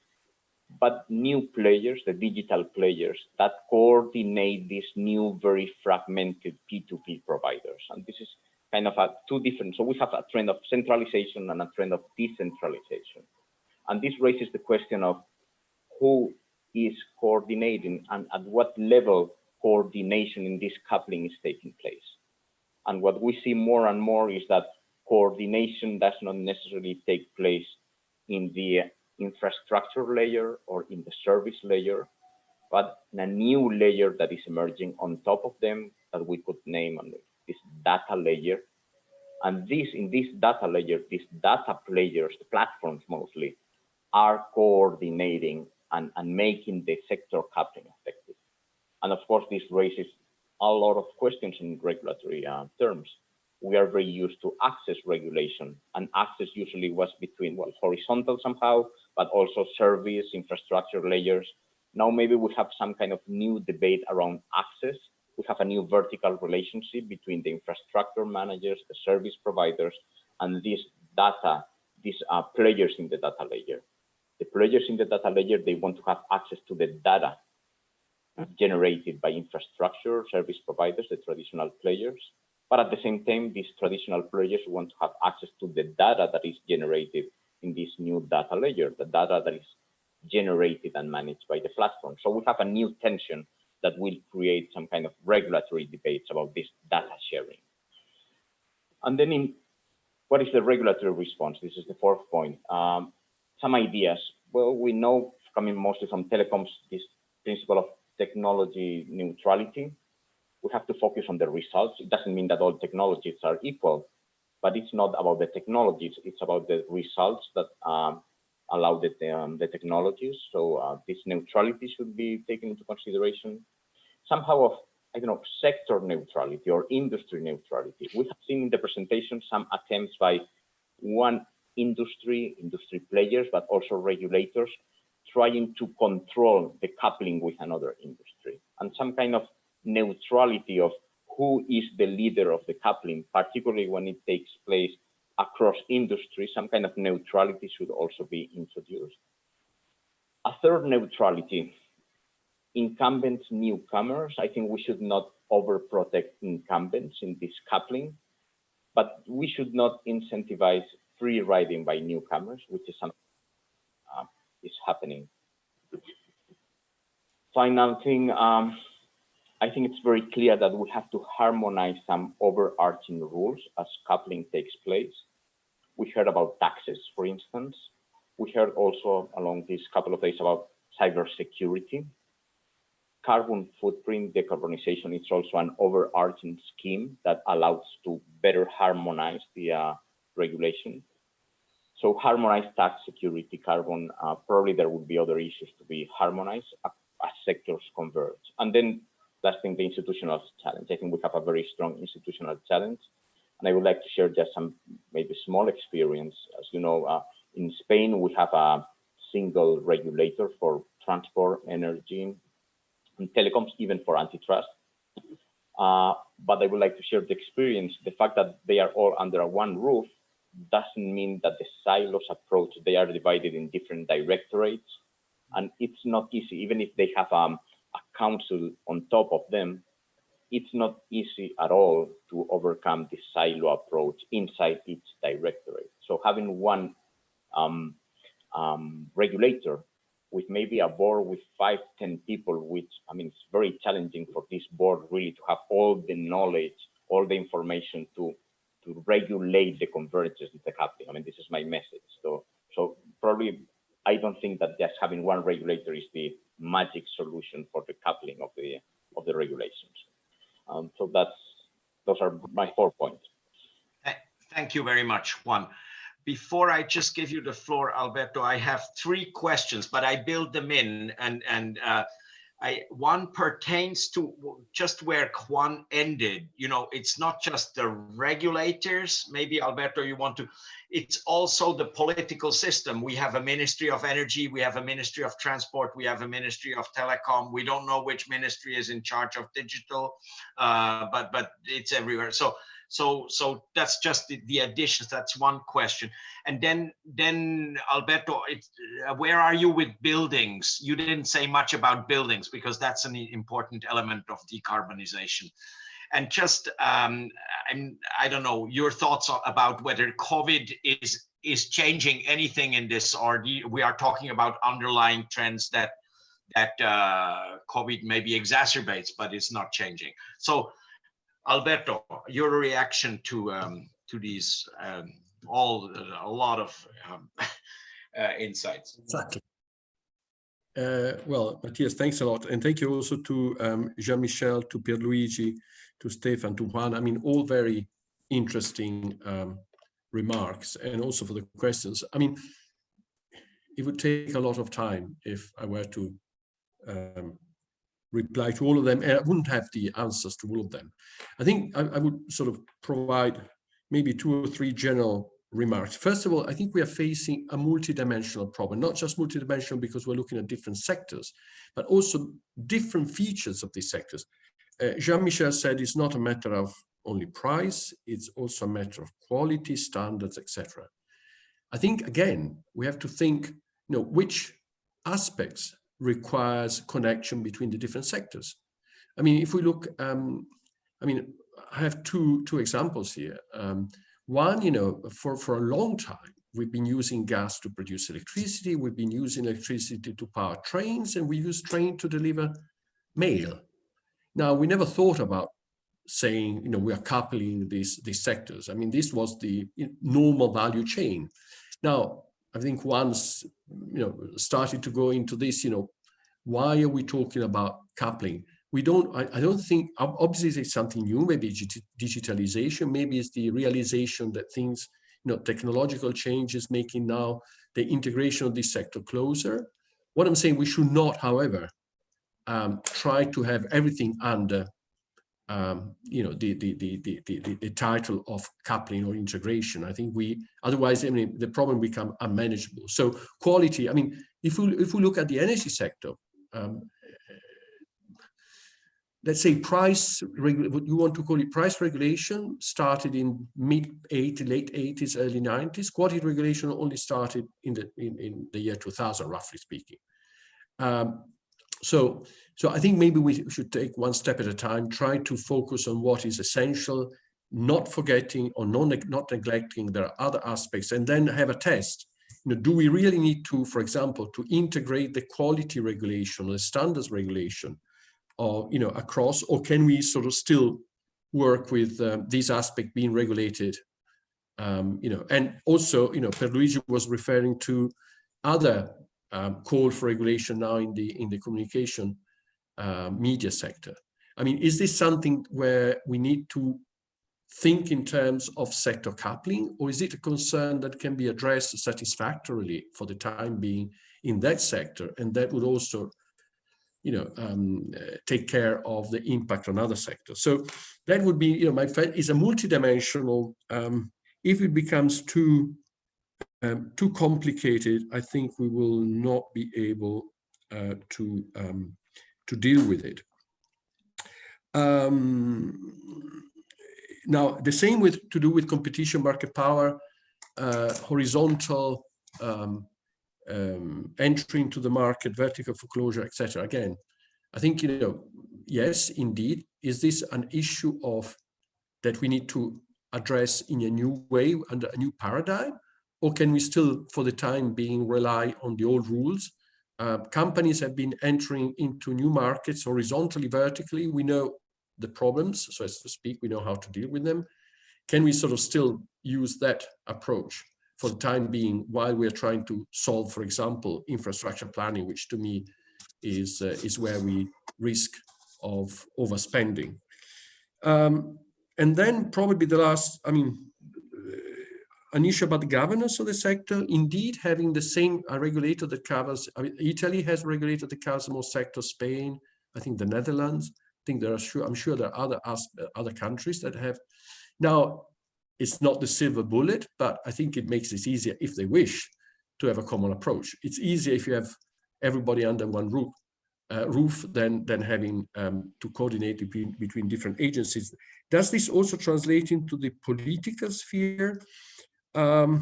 but new players, the digital players that coordinate these new, very fragmented P2P providers. And this is kind of two different, so we have a trend of centralization and a trend of decentralization. And this raises the question of who is coordinating and at what level coordination in this coupling is taking place. And what we see more and more is that coordination does not necessarily take place in the infrastructure layer or in the service layer, but in a new layer that is emerging on top of them that we could name on this data layer. And in this data layer, these data players, the platforms mostly, are coordinating and making the sector coupling effective. And of course, this raises a lot of questions in regulatory terms. We are very used to access regulation, and access usually was between, well, horizontal somehow, but also service, infrastructure layers. Now maybe we have some kind of new debate around access. We have a new vertical relationship between the infrastructure managers, the service providers, and these data, these players in the data layer. The players in the data layer, they want to have access to the data generated by infrastructure service providers, the traditional players. But at the same time, these traditional players want to have access to the data that is generated in this new data layer, the data that is generated and managed by the platform. So we have a new tension that will create some kind of regulatory debates about this data sharing. And then what is the regulatory response? This is the fourth point. Some ideas. Well, we know, coming mostly from telecoms, this principle of technology neutrality. We have to focus on the results. It doesn't mean that all technologies are equal, but it's not about the technologies. It's about the results that allow the technologies. So this neutrality should be taken into consideration. Somehow of, I don't know, sector neutrality or industry neutrality. We have seen in the presentation some attempts by one industry players, but also regulators trying to control the coupling with another industry, and some kind of neutrality of who is the leader of the coupling, particularly when it takes place across industry. Some kind of neutrality should also be introduced. A third neutrality, incumbents, newcomers. I think we should not overprotect incumbents in this coupling, but we should not incentivize free riding by newcomers, which is something is happening. Final thing, I think it's very clear that we have to harmonize some overarching rules as coupling takes place. We heard about taxes, for instance. We heard also along these couple of days about cybersecurity. Carbon footprint decarbonization is also an overarching scheme that allows to better harmonize the regulation. So harmonized tax, security, carbon, probably there would be other issues to be harmonized as sectors converge. And then last thing, the institutional challenge. I think we have a very strong institutional challenge. And I would like to share just some maybe small experience. As you know, in Spain, we have a single regulator for transport, energy, and telecoms, even for antitrust. But I would like to share the experience. The fact that they are all under one roof doesn't mean that the silos approach, they are divided in different directorates. And it's not easy, even if they have a council on top of them, it's not easy at all to overcome the silo approach inside each directorate. So having one regulator with maybe a board with 5-10 people, which, I mean, it's very challenging for this board really to have all the knowledge, all the information to regulate the convergence of the coupling. I mean, this is my message. So probably I don't think that just having one regulator is the magic solution for the coupling of the regulations. So those are my 4 points. Thank you very much, Juan. Before I just give you the floor, Alberto, I have 3 questions, but I build them in, and one pertains to just where Juan ended. You know, it's not just the regulators. Maybe Alberto, you want to. It's also the political system. We have a Ministry of Energy, we have a Ministry of Transport, we have a Ministry of Telecom. We don't know which ministry is in charge of digital, but it's everywhere. So that's just the additions. That's one question. And then Alberto, where are you with buildings? You didn't say much about buildings because that's an important element of decarbonization. And just I don't know your thoughts about whether COVID is changing anything in this, or we are talking about underlying trends that COVID maybe exacerbates, but it's not changing. So Alberto, your reaction to these a lot of insights. Exactly. Well, Matthias, thanks a lot. And thank you also to Jean-Michel, to Pierluigi, to Stefan, to Juan. I mean, all very interesting remarks, and also for the questions. I mean, it would take a lot of time if I were to reply to all of them, and I wouldn't have the answers to all of them. I think I would sort of provide maybe 2 or 3 general remarks. First of all, I think we are facing a multidimensional problem, not just multidimensional because we're looking at different sectors, but also different features of these sectors. Jean-Michel said it's not a matter of only price, it's also a matter of quality, standards, etc. I think, again, we have to think, which aspects requires connection between the different sectors. I mean, if we look, I mean, I have two examples here. One, for a long time, we've been using gas to produce electricity. We've been using electricity to power trains, and we use train to deliver mail. Now, we never thought about saying, we are coupling these sectors. I mean, this was the normal value chain. Now, I think once, started to go into this, why are we talking about coupling? I don't think, obviously it's something new, maybe digitalization, maybe it's the realization that things, technological changes making now the integration of this sector closer. What I'm saying, we should not, however, try to have everything under, the title of coupling or integration. I think otherwise, I mean, the problem become unmanageable. So quality, I mean, if we look at the energy sector, let's say what you want to call it, price regulation started in mid-80s, late 80s, early 90s. Quality regulation only started in the year 2000, roughly speaking. So I think maybe we should take one step at a time, try to focus on what is essential, not forgetting or not neglecting there are other aspects, and then have a test. Do we really need to, for example, to integrate the quality regulation, the standards regulation, or across, or can we sort of still work with these aspects being regulated? And also, Pierluigi was referring to other call for regulation now in the communication media sector. I mean, is this something where we need to think in terms of sector coupling, or is it a concern that can be addressed satisfactorily for the time being in that sector, and that would also take care of the impact on other sectors? So that would be, my friend, is a multidimensional. If it becomes too complicated, I think we will not be able to deal with it. Now, the same to do with competition, market power, horizontal entry into the market, vertical foreclosure, etc. Again, I think, yes, indeed, is this an issue that we need to address in a new way, under a new paradigm, or can we still, for the time being, rely on the old rules? Companies have been entering into new markets horizontally, vertically. We know the problems, so as to speak, we know how to deal with them. Can we sort of still use that approach for the time being while we're trying to solve, for example, infrastructure planning, which to me is where we risk of overspending. And then probably the last, I mean, an issue about the governance of the sector. Indeed, having the same regulator that covers, I mean, Italy has a regulator that covers more sectors, Spain, I think the Netherlands, I think there are I'm sure there are other countries that have. Now, it's not the silver bullet, but I think it makes it easier if they wish to have a common approach. It's easier if you have everybody under one roof than having to coordinate between different agencies. Does this also translate into the political sphere? Well,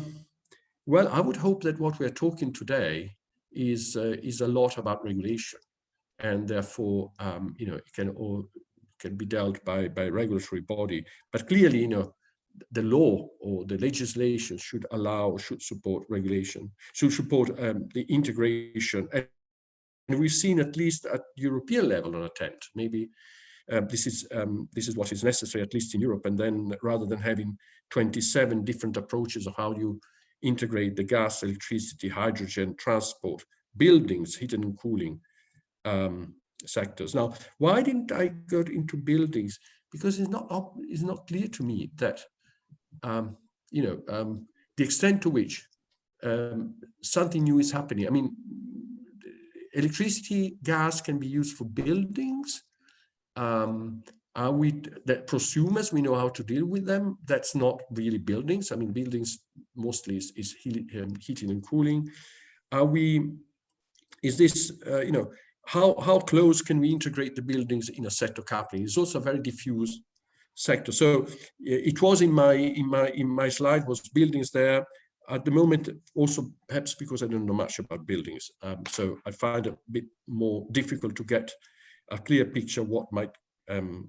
I would hope that what we're talking today is a lot about regulation, and therefore, you know, it can be dealt by regulatory body. But clearly, you know, the law or the legislation should support regulation, should support the integration. And we've seen, at least at European level, an attempt. Maybe this is what is necessary, at least in Europe. And then, rather than having 27 different approaches of how you integrate the gas, electricity, hydrogen, transport, buildings, heating and cooling sectors. Now, why didn't I go into buildings? Because it's not clear to me that you know, the extent to which something new is happening. I mean, electricity, gas can be used for buildings. Are we that prosumers? We know how to deal with them. That's not really buildings. I mean, buildings mostly is heating and cooling. Are we? Is this you know, how close can we integrate the buildings in a sector coupling? It's also a very diffuse sector. So it was in my slide was buildings there. At the moment, also perhaps because I don't know much about buildings, so I find it a bit more difficult to get a clear picture what might go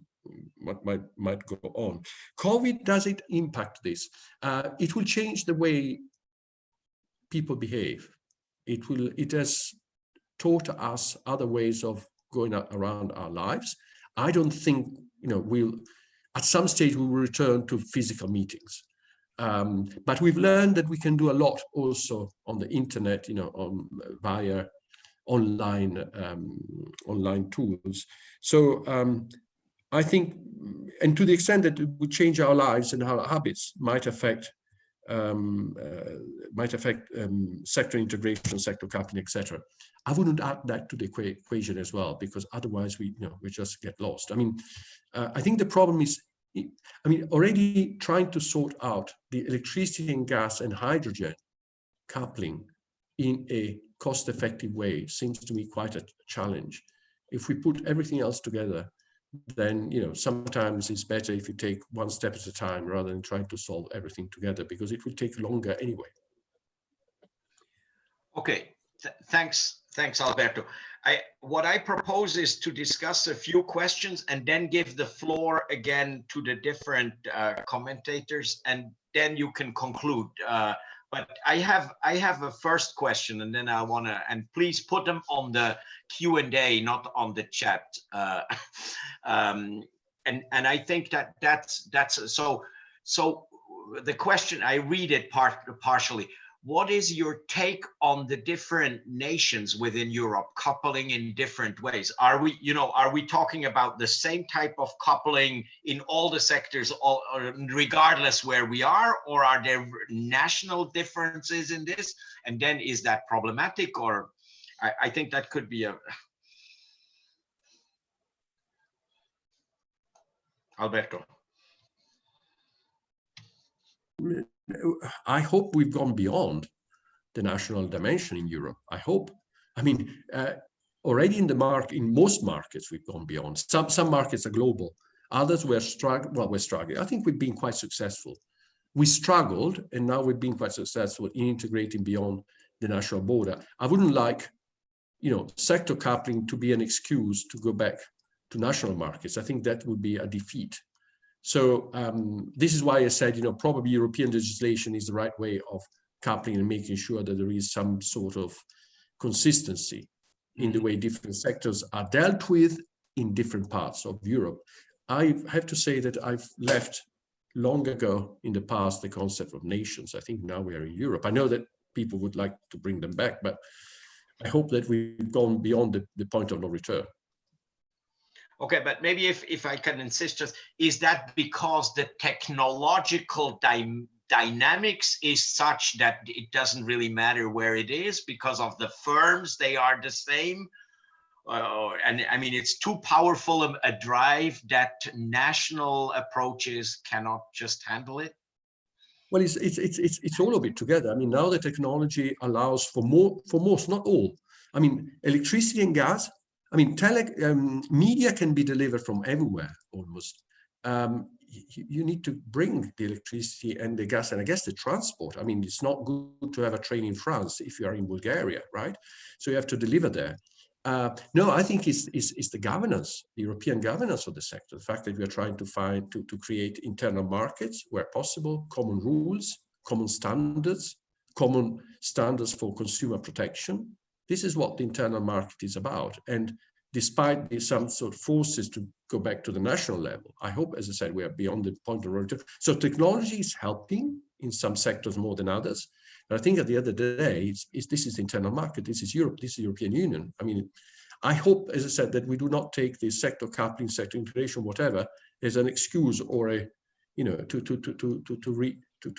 on. COVID, does it impact this? It will change the way people behave. It has taught us other ways of going around our lives. I don't think, you know, at some stage we will return to physical meetings. But we've learned that we can do a lot also on the internet, you know, via online tools. So I think, and to the extent that it would change our lives and our habits, might affect sector integration, sector coupling, etc. I wouldn't add that to the equation as well, because otherwise we just get lost. I mean, I think the problem is, I mean, already trying to sort out the electricity and gas and hydrogen coupling in a cost-effective way seems to me quite a challenge. If we put everything else together, then, you know, sometimes it's better if you take one step at a time rather than trying to solve everything together, because it will take longer anyway. Okay, thanks, Alberto. What I propose is to discuss a few questions and then give the floor again to the different commentators, and then you can conclude. But I have a first question, and then I want to, and please put them on the Q&A, not on the chat. And I think that's so. The question, I read it partially. What is your take on the different nations within Europe coupling in different ways? Are we talking about the same type of coupling in all the sectors, regardless where we are, or are there national differences in this? And then is that problematic? Or I think that could be a... Alberto. I hope we've gone beyond the national dimension in Europe. I hope. I mean, already in most markets, we've gone beyond. Some markets are global. Others we're struggling. Well, we're struggling. I think we've been quite successful. We struggled, and now we've been quite successful in integrating beyond the national border. I wouldn't like, you know, sector coupling to be an excuse to go back to national markets. I think that would be a defeat. So this is why I said, you know, probably European legislation is the right way of coupling and making sure that there is some sort of consistency in the way different sectors are dealt with in different parts of Europe. I have to say that I've left long ago in the past the concept of nations. I think now we are in Europe. I know that people would like to bring them back, but I hope that we've gone beyond the point of no return. Okay, but maybe if I can insist, just is that because the technological dynamics is such that it doesn't really matter where it is because of the firms, they are the same. And I mean, it's too powerful a drive that national approaches cannot just handle it. Well, it's all of it together. I mean, now the technology allows for most, not all. I mean, electricity and gas. I mean, media can be delivered from everywhere almost. You need to bring the electricity and the gas, and I guess the transport. I mean, it's not good to have a train in France if you are in Bulgaria, right? So you have to deliver there. No, I think it's the governance, the European governance of the sector. The fact that we are trying to create internal markets where possible, common rules, common standards for consumer protection. This is what the internal market is about. And despite some sort of forces to go back to the national level, I hope, as I said, we are beyond the point of regulatory. So technology is helping in some sectors more than others. But I think at the end of the day, this is the internal market. This is Europe. This is the European Union. I mean, I hope, as I said, that we do not take the sector coupling, sector integration, whatever, as an excuse or a, you know, to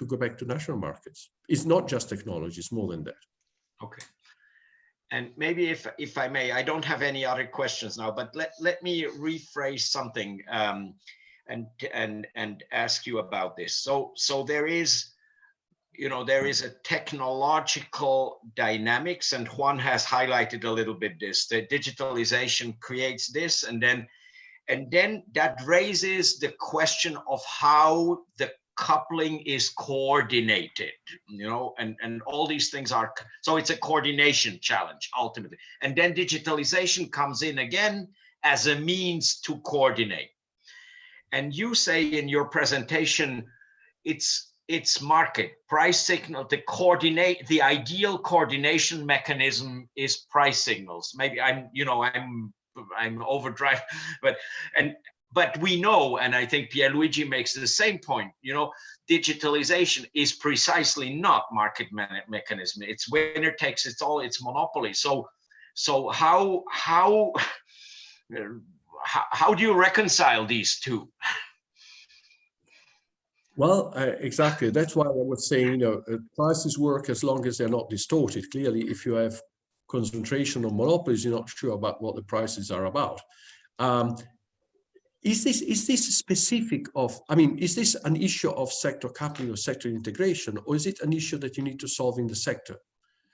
go back to national markets. It's not just technology. It's more than that. Okay. And maybe if I may, I don't have any other questions now, but let me rephrase something and ask you about this. So there is, you know, there is a technological dynamics, and Juan has highlighted a little bit this, the digitalization creates this, and then that raises the question of how the coupling is coordinated, you know, and all these things are, so it's a coordination challenge ultimately. And then digitalization comes in again as a means to coordinate. And you say in your presentation, it's market, price signal, the ideal coordination mechanism is price signals. Maybe I'm overdrive, but we know, and I think Pierluigi makes the same point, you know, digitalization is precisely not market mechanism. It's winner takes it all, it's monopoly. So how do you reconcile these two? Well, exactly. That's why I was saying, you know, prices work as long as they're not distorted. Clearly, if you have concentration or monopolies, you're not sure about what the prices are about. Is this specific of, I mean, is this an issue of sector coupling or sector integration, or is it an issue that you need to solve in the sector?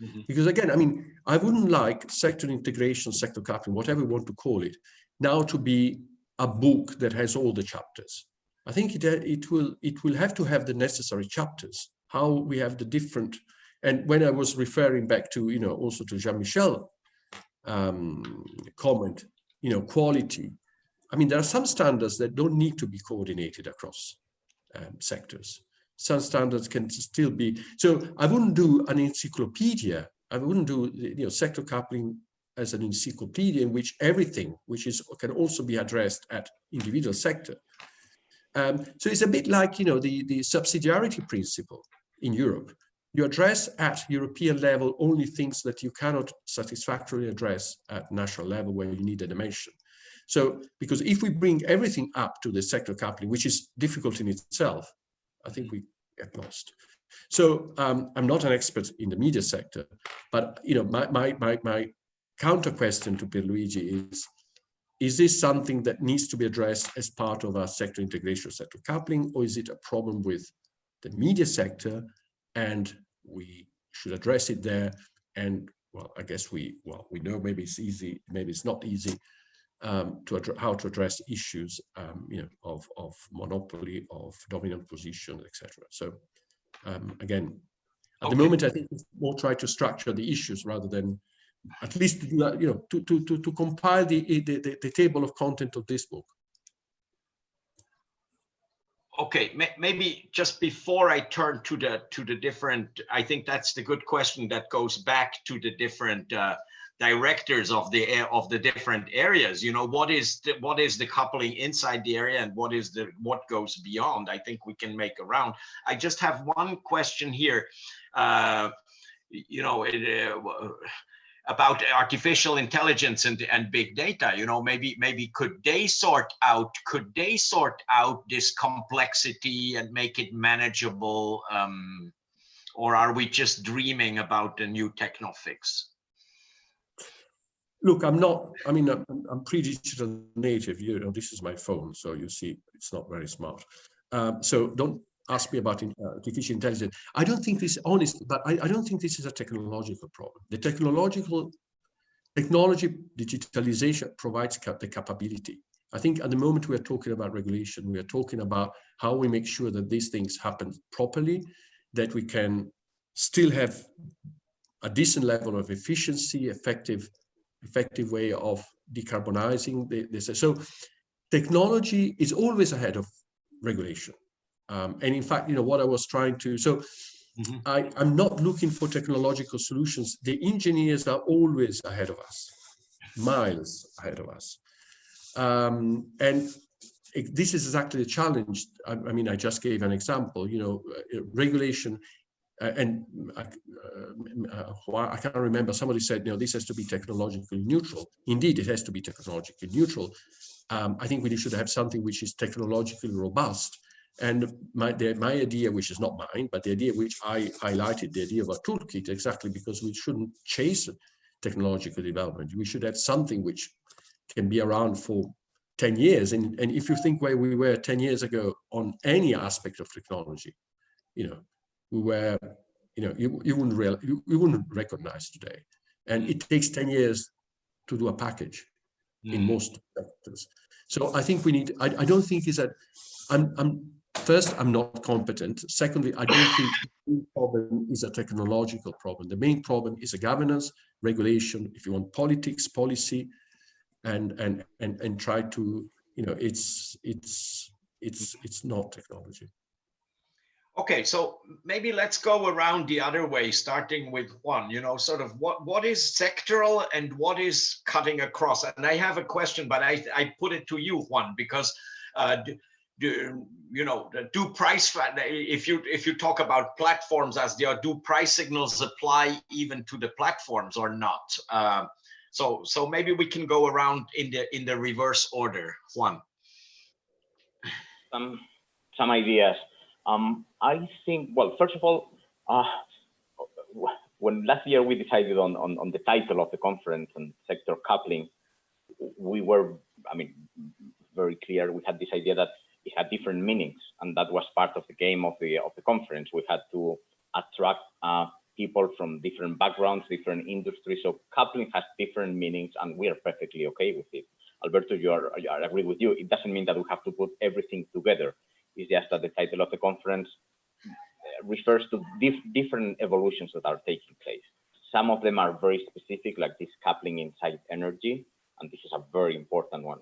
Mm-hmm. Because again, I mean, I wouldn't like sector integration, sector coupling, whatever you want to call it, now to be a book that has all the chapters. I think it will have to have the necessary chapters, how we have the different, and when I was referring back to, you know, also to Jean-Michel comment, you know, quality. I mean, there are some standards that don't need to be coordinated across sectors. Some standards can still be, so I wouldn't do an encyclopedia. I wouldn't do, you know, sector coupling as an encyclopedia in which everything, can also be addressed at individual sector. So it's a bit like, you know, the subsidiarity principle in Europe. You address at European level only things that you cannot satisfactorily address at national level where you need a dimension. So, because if we bring everything up to the sector coupling, which is difficult in itself, I think we get lost. So I'm not an expert in the media sector, but, you know, my counter question to Pierluigi is this something that needs to be addressed as part of our sector integration, sector coupling, or is it a problem with the media sector and we should address it there? And well, I guess we know maybe it's easy, maybe it's not easy how to address issues, you know, of monopoly, of dominant position, etc. So again, at the moment, I think we'll try to structure the issues rather than at least to do that, you know, to compile the table of content of this book. Okay, maybe just before I turn to the different, I think that's the good question that goes back to the different directors of the different areas. You know, what is the coupling inside the area and what goes beyond? I think we can make a round. I just have one question here. You know, about artificial intelligence and big data. You know, maybe could they sort out this complexity and make it manageable, or are we just dreaming about the new techno fix? Look, I'm pre-digital native. You know, this is my phone, so you see, it's not very smart. So don't ask me about artificial intelligence. I don't think this, honestly, but I don't think this is a technological problem. The technology digitalization provides the capability. I think at the moment we are talking about regulation, we are talking about how we make sure that these things happen properly, that we can still have a decent level of efficiency, effective way of decarbonizing this. So technology is always ahead of regulation. And in fact, you know, what I was trying to, I'm not looking for technological solutions. The engineers are always ahead of us, miles ahead of us. And this is exactly the challenge. I mean, I just gave an example, you know, regulation, and I can't remember, somebody said, you know, this has to be technologically neutral. Indeed, it has to be technologically neutral. I think we should have something which is technologically robust. And my idea, which is not mine, but the idea which I highlighted, the idea of a toolkit, exactly because we shouldn't chase technological development. We should have something which can be around for 10 years. And if you think where we were 10 years ago on any aspect of technology, you know, we were, you know, you wouldn't recognize today. And it takes 10 years to do a package in most sectors. So I think we need, I don't think is that, first, I'm not competent. Secondly, I don't think the main problem is a technological problem. The main problem is a governance, regulation, if you want politics, policy, and try to, you know, it's not technology. Okay, so maybe let's go around the other way, starting with Juan, you know, sort of what is sectoral and what is cutting across? And I have a question, but I put it to you, Juan, because do price, if you talk about platforms as they are, do price signals apply even to the platforms or not? So maybe we can go around in the reverse order, Juan. Some ideas. I think, well, first of all, when last year we decided on the title of the conference and sector coupling, we were, I mean, very clear. We had this idea that it had different meanings, and that was part of the game of the conference. We had to attract people from different backgrounds, different industries. So coupling has different meanings, and we are perfectly okay with it. Alberto, I agree with you. It doesn't mean that we have to put everything together. It's just that the title of the conference refers to different evolutions that are taking place. Some of them are very specific, like this coupling inside energy, and this is a very important one.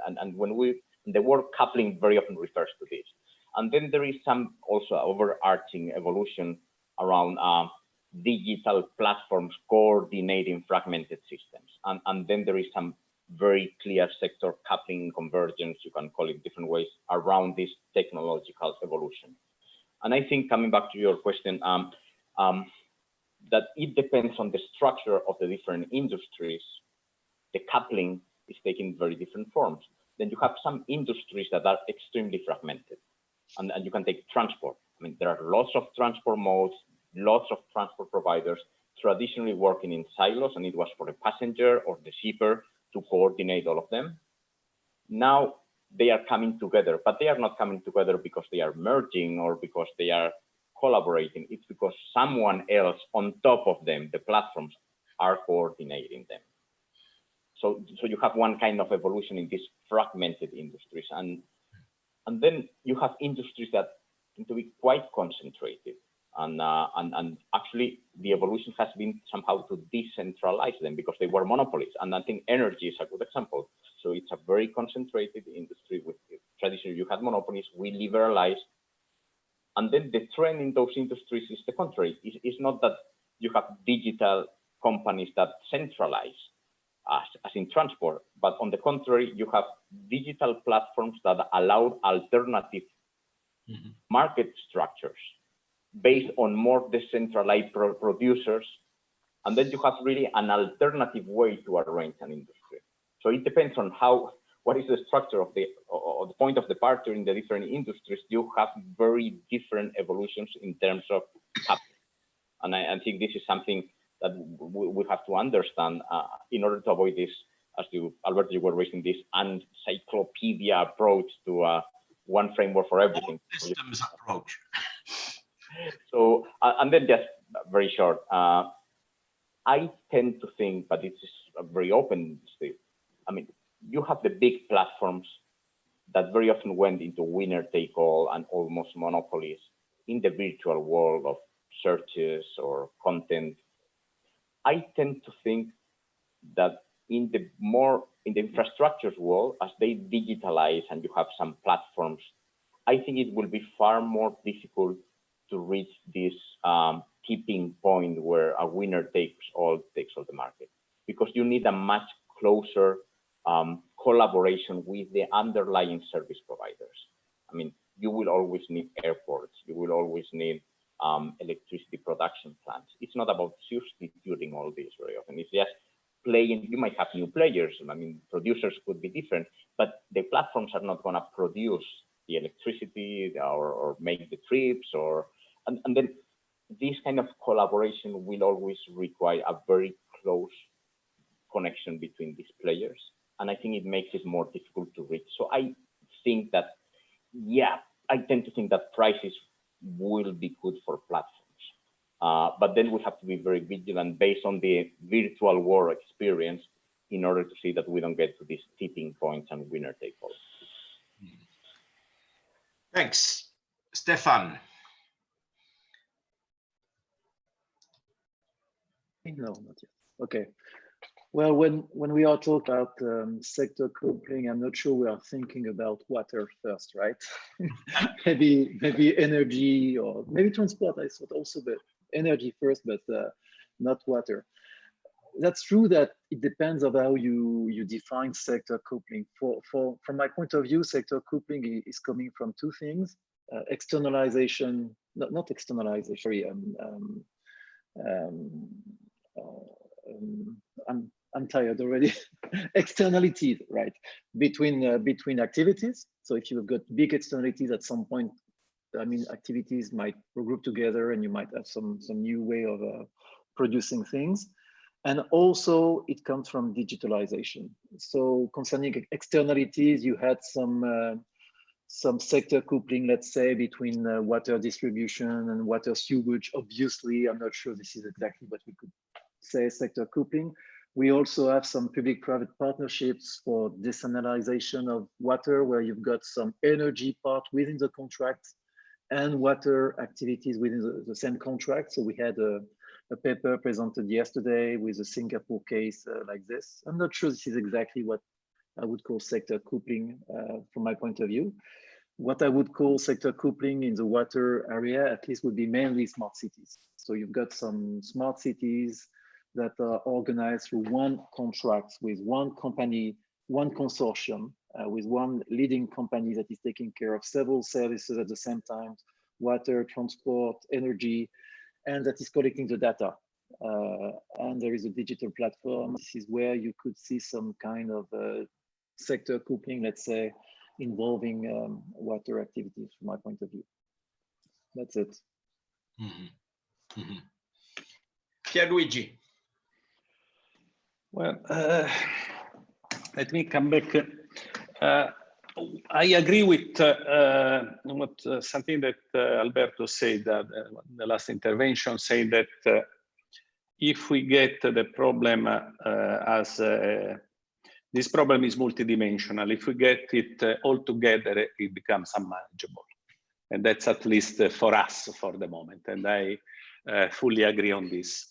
And when the word coupling very often refers to this. And then there is some also overarching evolution around digital platforms coordinating fragmented systems. And then there is some very clear sector coupling, convergence, you can call it different ways, around this technological evolution. And I think, coming back to your question, that it depends on the structure of the different industries. The coupling is taking very different forms. Then you have some industries that are extremely fragmented. And you can take transport. I mean, there are lots of transport modes, lots of transport providers traditionally working in silos, and it was for the passenger or the shipper to coordinate all of them. Now they are coming together, but they are not coming together because they are merging or because they are collaborating. It's because someone else on top of them, the platforms, are coordinating them. So you have one kind of evolution in these fragmented industries. And then you have industries that tend to be quite concentrated. And actually, the evolution has been somehow to decentralize them because they were monopolies. And I think energy is a good example. So it's a very concentrated industry with traditionally you had monopolies, we liberalized. And then the trend in those industries is the contrary. It's not that you have digital companies that centralize, as in transport, but on the contrary, you have digital platforms that allow alternative market structures based on more decentralized producers And then you have really an alternative way to arrange an industry. So it depends on what is the structure of the point of departure in the different industries. You have very different evolutions in terms of capital. And I think this is something that we have to understand in order to avoid this, as Alberto, you were raising this encyclopedia approach to one framework for everything. Systems approach. So, and then just very short, I tend to think, but it's very open, Steve. I mean, you have the big platforms that very often went into winner take all and almost monopolies in the virtual world of searches or content. I tend to think that in the infrastructures world, as they digitalize and you have some platforms, I think it will be far more difficult to reach this tipping point where a winner takes all the market, because you need a much closer collaboration with the underlying service providers. I mean, you will always need airports, you will always need electricity production plants. It's not about substituting all these very often. It's just playing. You might have new players. I mean, producers could be different, but the platforms are not going to produce the electricity or make the trips, and then this kind of collaboration will always require a very close connection between these players. And I think it makes it more difficult to reach. So I think that, yeah, I tend to think that prices will be good for platforms. But then we have to be very vigilant based on the virtual war experience in order to see that we don't get to these tipping points and winner take all. Thanks. Stefan. No, not yet. Okay. Well, when we are talking about sector coupling, I'm not sure we are thinking about water first, right? maybe energy, or maybe transport. I thought also, but energy first, but not water. That's true that it depends on how you define sector coupling. From my point of view, sector coupling is coming from two things: externalization, not externalization. Sorry, I'm tired already. Externalities, right? Between activities. So if you've got big externalities at some point, I mean, activities might group together, and you might have some new way of producing things. And also, it comes from digitalization. So concerning externalities, you had some sector coupling, let's say, between water distribution and water sewage. Obviously, I'm not sure this is exactly what we could say sector coupling. We also have some public-private partnerships for desalination of water, where you've got some energy part within the contract and water activities within the same contract. So we had a paper presented yesterday with a Singapore case like this. I'm not sure this is exactly what I would call sector coupling from my point of view. What I would call sector coupling in the water area, at least, would be mainly smart cities. So you've got some smart cities that are organized through one contract with one company, one consortium, with one leading company that is taking care of several services at the same time: water, transport, energy, and that is collecting the data. And there is a digital platform. This is where you could see some kind of sector coupling, let's say, involving water activities from my point of view. That's it. Mm-hmm. Mm-hmm. Pierluigi. Well, let me come back. I agree with something that Alberto said, the last intervention, saying that if we get the problem as this problem is multidimensional, if we get it all together, it becomes unmanageable. And that's at least for us for the moment. And I fully agree on this.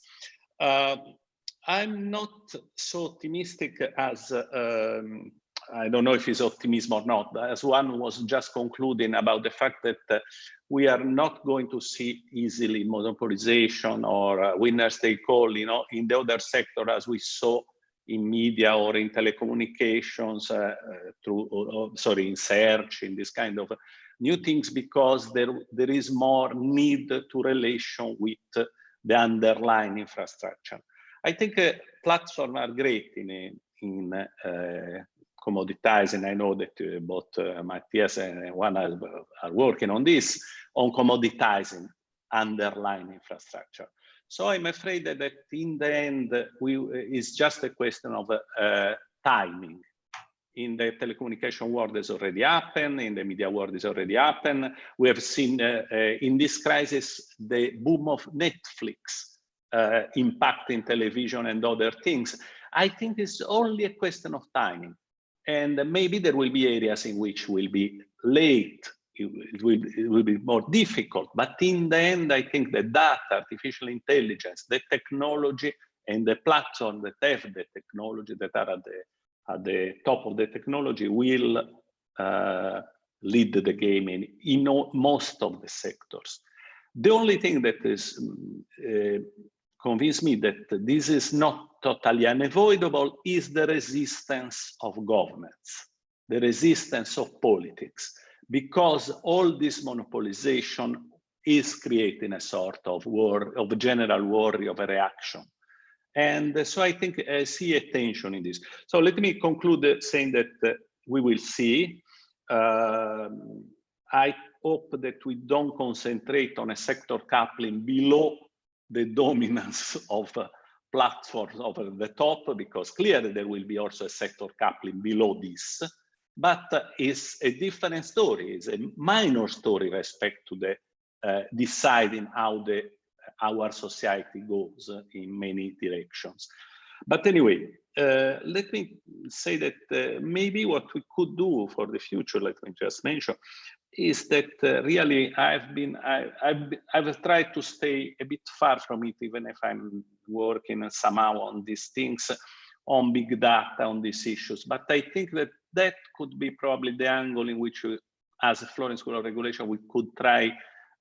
I'm not so optimistic as, I don't know if it's optimism or not, as one was just concluding about the fact that we are not going to see easily monopolization or winners take all, you know, in the other sector, as we saw in media or in telecommunications, in search, in this kind of new things, because there is more need to relation with the underlying infrastructure. I think platforms are great in commoditizing. I know that both Matthias and Juan are working on this, on commoditizing underlying infrastructure. So I'm afraid that in the end, it's just a question of timing. In the telecommunication world, has already happened. In the media world, has already happened. We have seen in this crisis the boom of Netflix impacting television and other things. I think it's only a question of timing, and maybe there will be areas in which will be late. It will be more difficult. But in the end, I think the data, artificial intelligence, the technology, and the platform that have the technology, that are at the top of the technology, will lead the game in most of the sectors. The only thing that is convinced me that this is not totally unavoidable is the resistance of governments, the resistance of politics, because all this monopolization is creating a sort of war, of a general worry, of a reaction. And so I think I see a tension in this. So let me conclude saying that we will see. I hope that we don't concentrate on a sector coupling below the dominance of platforms over the top, because clearly there will be also a sector coupling below this. But it's a different story. It's a minor story respect to the deciding how our society goes in many directions. But anyway, let me say that maybe what we could do for the future, let me just mention, is that really I've tried to stay a bit far from it, even if I'm working somehow on these things, on big data, on these issues. But I think that that could be probably the angle in which, as a Florence School of Regulation, we could try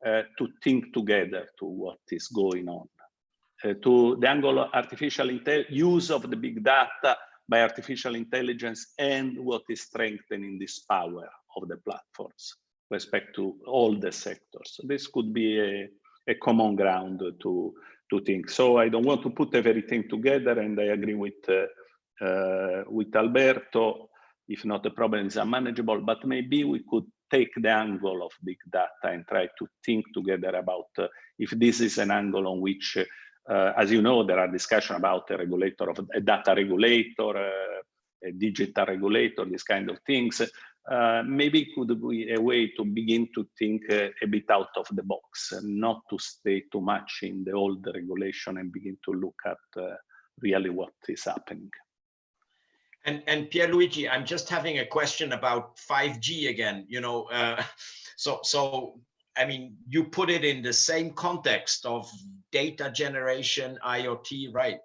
to think together to what is going on. To the angle of use of the big data by artificial intelligence, and what is strengthening this power of the platforms respect to all the sectors. This could be a common ground to think. So I don't want to put everything together, and I agree with Alberto. If not, the problem is unmanageable, but maybe we could take the angle of big data and try to think together about if this is an angle on which, as you know, there are discussions about a regulator, of a data regulator, a digital regulator, these kind of things. Maybe it could be a way to begin to think a bit out of the box, and not to stay too much in the old regulation, and begin to look at really what is happening. And Pierluigi, I'm just having a question about 5G again. You know, so I mean, you put it in the same context of data generation, IoT, right?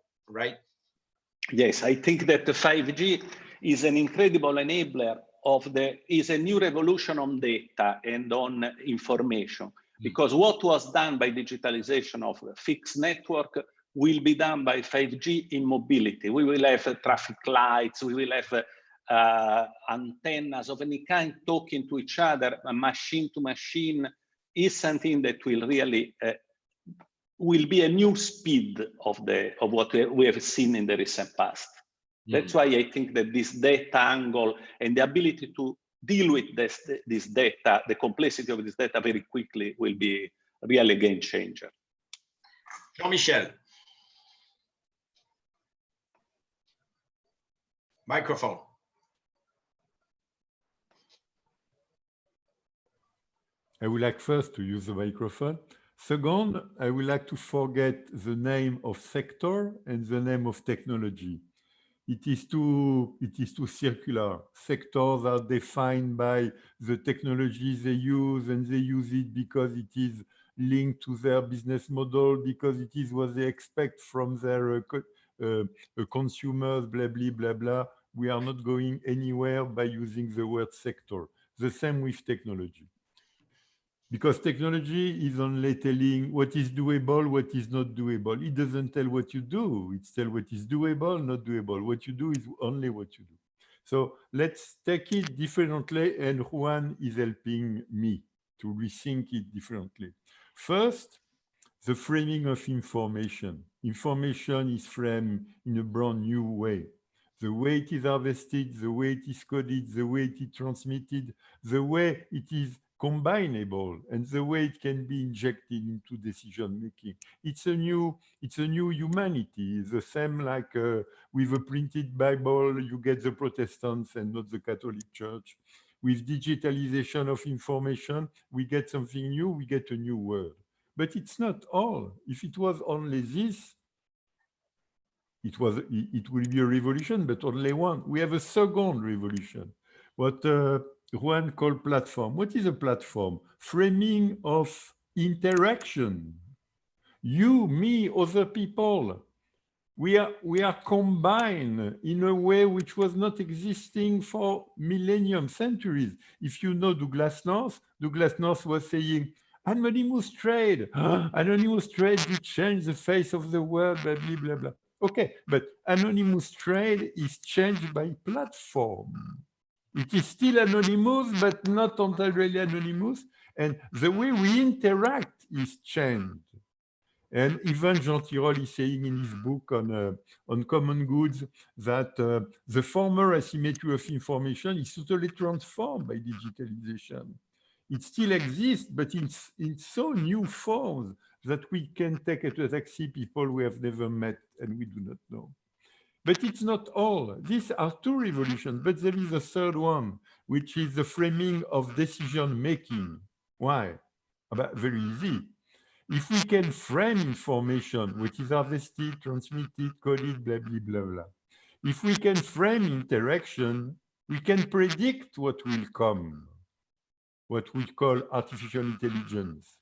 Yes, I think that the 5G is an incredible enabler of is a new revolution on data and on information, because what was done by digitalization of fixed network will be done by 5G in mobility. We will have traffic lights, we will have antennas of any kind talking to each other, machine to machine, is something that will really will be a new speed of what we have seen in the recent past. That's why I think that this data angle and the ability to deal with this data, the complexity of this data very quickly, will be really a game changer. Jean-Michel. Microphone. I would like first to use the microphone. Second, I would like to forget the name of sector and the name of technology. It is too circular. Sectors are defined by the technologies they use, and they use it because it is linked to their business model, because it is what they expect from their consumers, blah, blah, blah, blah. We are not going anywhere by using the word sector. The same with technology. Because technology is only telling what is doable, what is not doable. It doesn't tell what you do. It tells what is doable, not doable. What you do is only what you do. So let's take it differently, and Juan is helping me to rethink it differently. First, the framing of information. Information is framed in a brand new way. The way it is harvested, the way it is coded, the way it is transmitted, the way it is combinable, and the way it can be injected into decision making. It's a new humanity. It's the same like with a printed Bible, you get the Protestants and not the Catholic Church. With digitalization of information, we get something new, we get a new world. But it's not all. If it was only this, it will be a revolution, but only one. We have a second revolution, what Juan called platform. What is a platform? Framing of interaction. You, me, other people. We are combined in a way which was not existing for millennium, centuries. If you know Douglas North was saying, anonymous trade, anonymous trade will change the face of the world, blah, blah, blah, blah. Okay, but anonymous trade is changed by platform. It is still anonymous, but not entirely anonymous. And the way we interact is changed. And even Jean Tirole is saying in his book on common goods that the former asymmetry of information is totally transformed by digitalization. It still exists, but in so new forms that we can take at a taxi people we have never met and we do not know. But it's not all. These are two revolutions, but there is a third one, which is the framing of decision making. Why? Very easy. If we can frame information, which is harvested, transmitted, coded, blah, blah, blah, blah. If we can frame interaction, we can predict what will come, what we call artificial intelligence.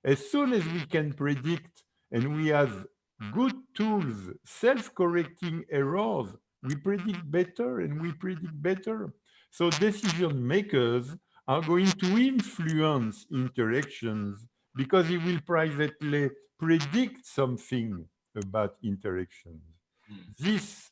As soon as we can predict and we have good tools, self-correcting errors, we predict better and we predict better. So decision makers are going to influence interactions because he will privately predict something about interactions. This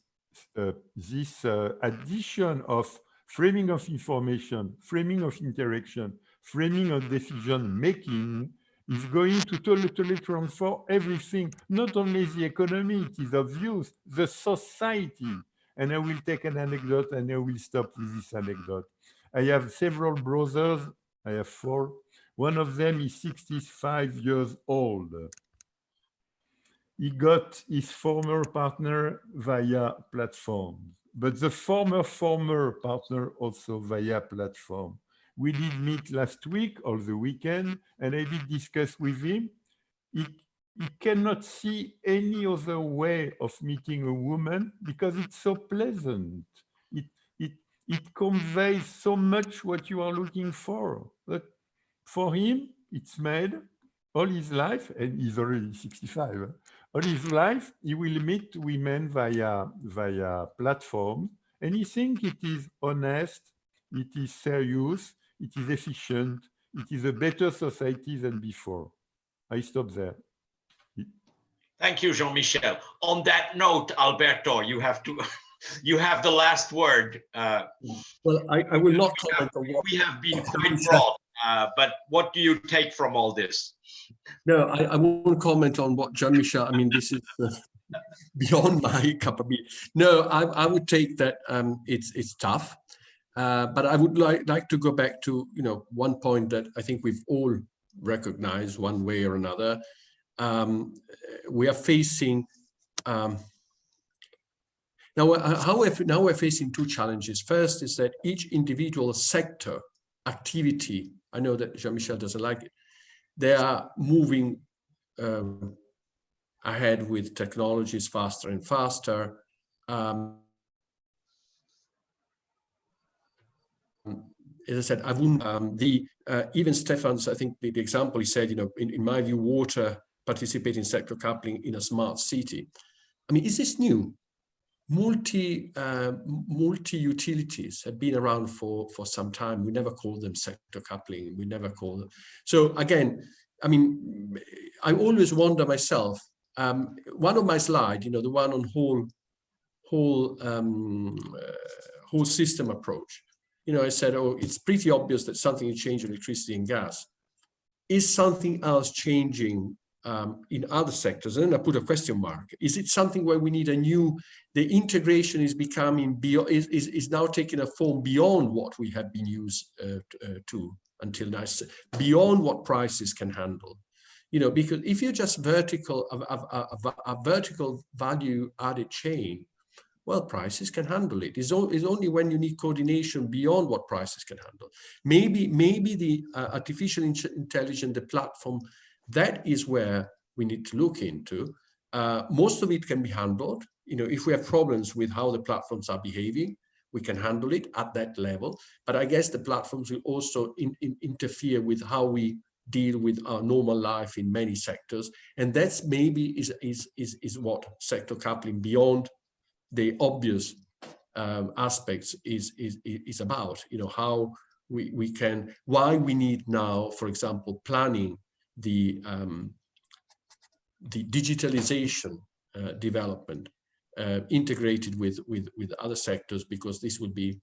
addition of framing of information, framing of interaction, framing of decision making is going to totally transform everything, not only the economy, it is obvious, the society. And I will take an anecdote and I will stop with this anecdote. I have several brothers, I have 4. One of them is 65 years old. He got his former partner via platforms, but the former partner also via platform. We did meet last week or the weekend, and I did discuss with him. He cannot see any other way of meeting a woman because it's so pleasant. It conveys so much what you are looking for. But for him, it's made all his life, and he's already 65. All his life, he will meet women via platform, and he thinks it is honest, it is serious, it is efficient, it is a better society than before. I stop there. Thank you, Jean-Michel. On that note, Alberto, you have to. You have the last word. Well, I will not comment on what we have been quite broad, but what do you take from all this? No, I won't comment on what Jean-Michel. I mean, this is beyond my cup of tea. No, I would take that it's tough, but I would like to go back to one point that I think we've all recognized one way or another. We are facing. Now we're facing two challenges. First is that each individual sector activity, I know that Jean-Michel doesn't like it, they are moving ahead with technologies faster and faster. As I said, I wouldn't, even Stefan's, I think the example he said, in my view, water participating in sector coupling in a smart city. I mean, is this new? Multi-utilities have been around for some time. We never call them sector coupling. We never call them. So again, I mean, I always wonder myself, one of my slides, the one on whole system approach, I said, oh, it's pretty obvious that something is changing electricity and gas. Is something else changing in other sectors? And then I put a question mark. Is it something where we need a new, the integration is becoming, is now taking a form beyond what we have been used to until now, beyond what prices can handle? You know, because if you're just vertical, a vertical value added chain, well, prices can handle it. It's only when you need coordination beyond what prices can handle. Maybe the artificial intelligence, the platform, that is where we need to look into. Most of it can be handled. You know, if we have problems with how the platforms are behaving, we can handle it at that level. But I guess the platforms will also interfere with how we deal with our normal life in many sectors. And that's maybe is what sector coupling beyond the obvious aspects is about. You know, how we can, why we need now, for example, planning the digitalization development integrated with other sectors, because this will be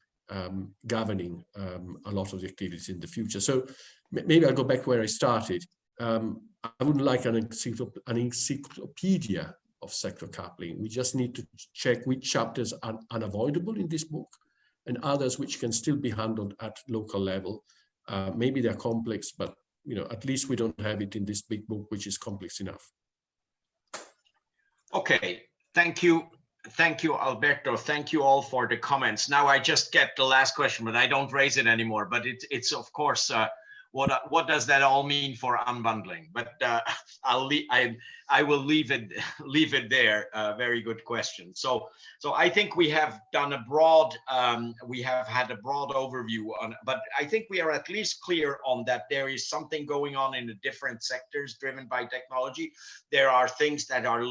governing a lot of the activities in the future. So maybe I'll go back where I started. I wouldn't like an encyclopedia of sector coupling. We just need to check which chapters are unavoidable in this book and others which can still be handled at local level. Maybe they're complex, but you know, at least we don't have it in this big book, which is complex enough. Okay, thank you. Thank you, Alberto. Thank you all for the comments. Now I just get the last question, but I don't raise it anymore. But it's of course, what does that all mean for unbundling? But I will leave it there. Very good question. So I think we have done a broad, we have had a broad overview on, but I think we are at least clear on that there is something going on in the different sectors driven by technology. There are things that are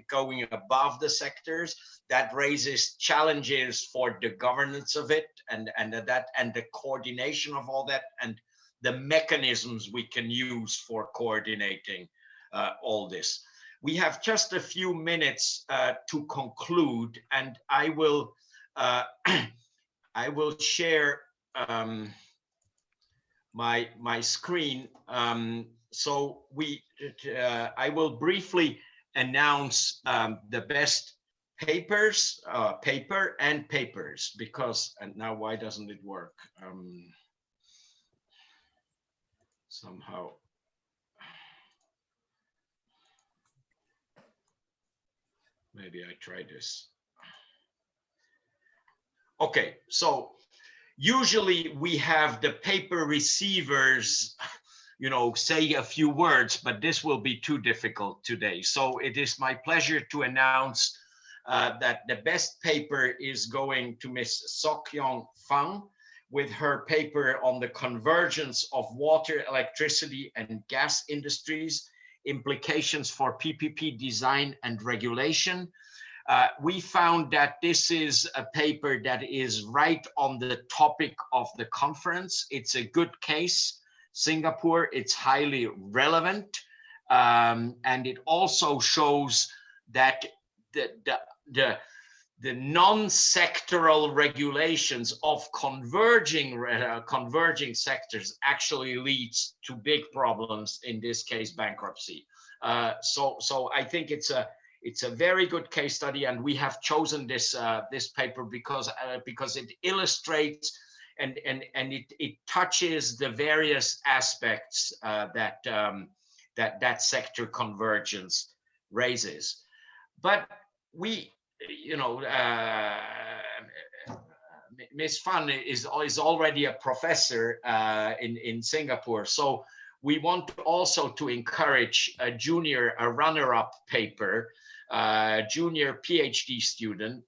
going above the sectors that raises challenges for the governance of it and the coordination of all that, and the mechanisms we can use for coordinating all this. We have just a few minutes to conclude, and I will share my screen. So I will briefly announce the best papers, papers, because, and now why doesn't it work? Somehow. Maybe I try this. Okay, so usually we have the paper receivers, you know, say a few words, but this will be too difficult today. So it is my pleasure to announce that the best paper is going to Miss Sok-Young Fang, with her paper on the convergence of water, electricity, and gas industries, implications for PPP design and regulation. We found that this is a paper that is right on the topic of the conference. It's a good case. Singapore, it's highly relevant. And it also shows that the non-sectoral regulations of converging sectors actually leads to big problems, in this case, bankruptcy. So I think it's a very good case study, and we have chosen this paper because it illustrates and it touches the various aspects that sector convergence raises. But we, you know, Ms. Fan is already a professor in Singapore, so we want also to encourage a runner-up paper, junior PhD student,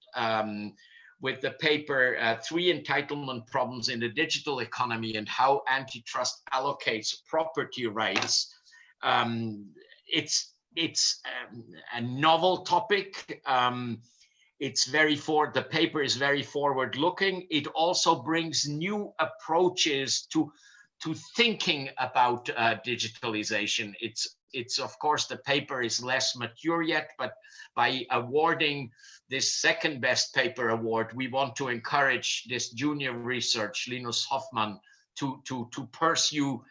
with the paper 3 Entitlement Problems in the Digital Economy and How Antitrust Allocates Property Rights. It's a novel topic. The paper is very forward-looking. It also brings new approaches to thinking about digitalization. It's of course, the paper is less mature yet, but by awarding this second best paper award, we want to encourage this junior research, Linus Hoffmann, to pursue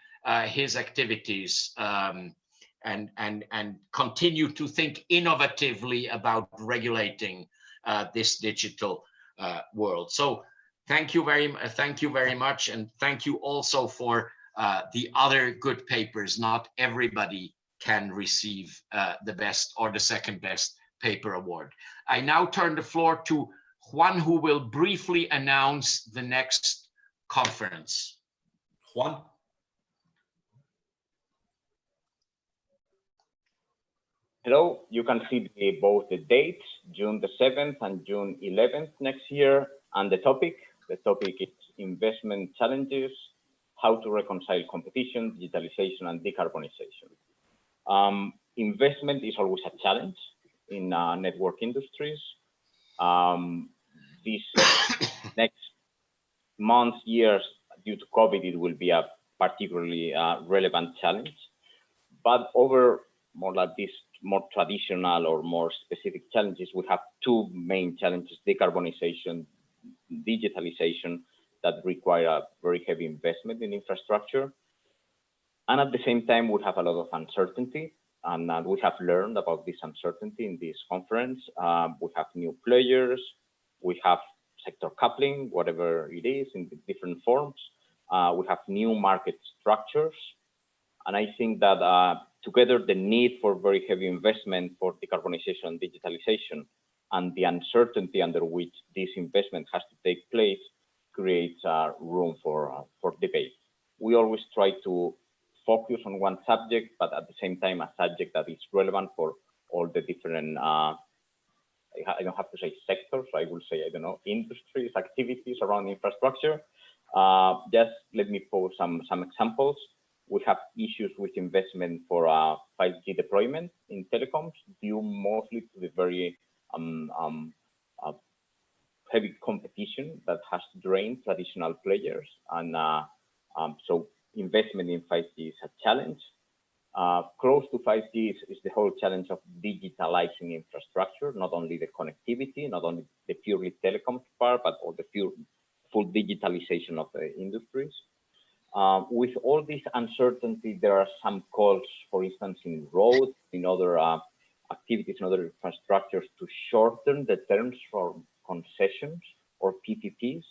his activities and continue to think innovatively about regulating this digital world. So thank you very much, and thank you also for the other good papers. Not everybody can receive the best or the second best paper award. I now turn the floor to Juan, who will briefly announce the next conference. Juan? Hello, you can see both the dates, June the 7th and June 11th next year, and the topic. The topic is investment challenges, how to reconcile competition, digitalization, and decarbonization. Investment is always a challenge in network industries. These next months, years, due to COVID, it will be a particularly relevant challenge. But over more like this, more traditional or more specific challenges, we have two main challenges: decarbonization, digitalization, that require a very heavy investment in infrastructure. And at the same time, we have a lot of uncertainty. And we have learned about this uncertainty in this conference. We have new players, we have sector coupling, whatever it is, in different forms. We have new market structures. And I think that together, the need for very heavy investment for decarbonization and digitalization and the uncertainty under which this investment has to take place creates room for debate. We always try to focus on one subject, but at the same time, a subject that is relevant for all the different, I don't have to say sectors, I will say, I don't know, industries, activities around infrastructure. Just let me pose some examples. We have issues with investment for 5G deployment in telecoms, due mostly to the very heavy competition that has drained traditional players. And so investment in 5G is a challenge. Close to 5G is the whole challenge of digitalizing infrastructure, not only the connectivity, not only the purely telecoms part, but all the full digitalization of the industries. With all this uncertainty, there are some calls, for instance, in roads, in other activities, in other infrastructures, to shorten the terms for concessions or PPPs.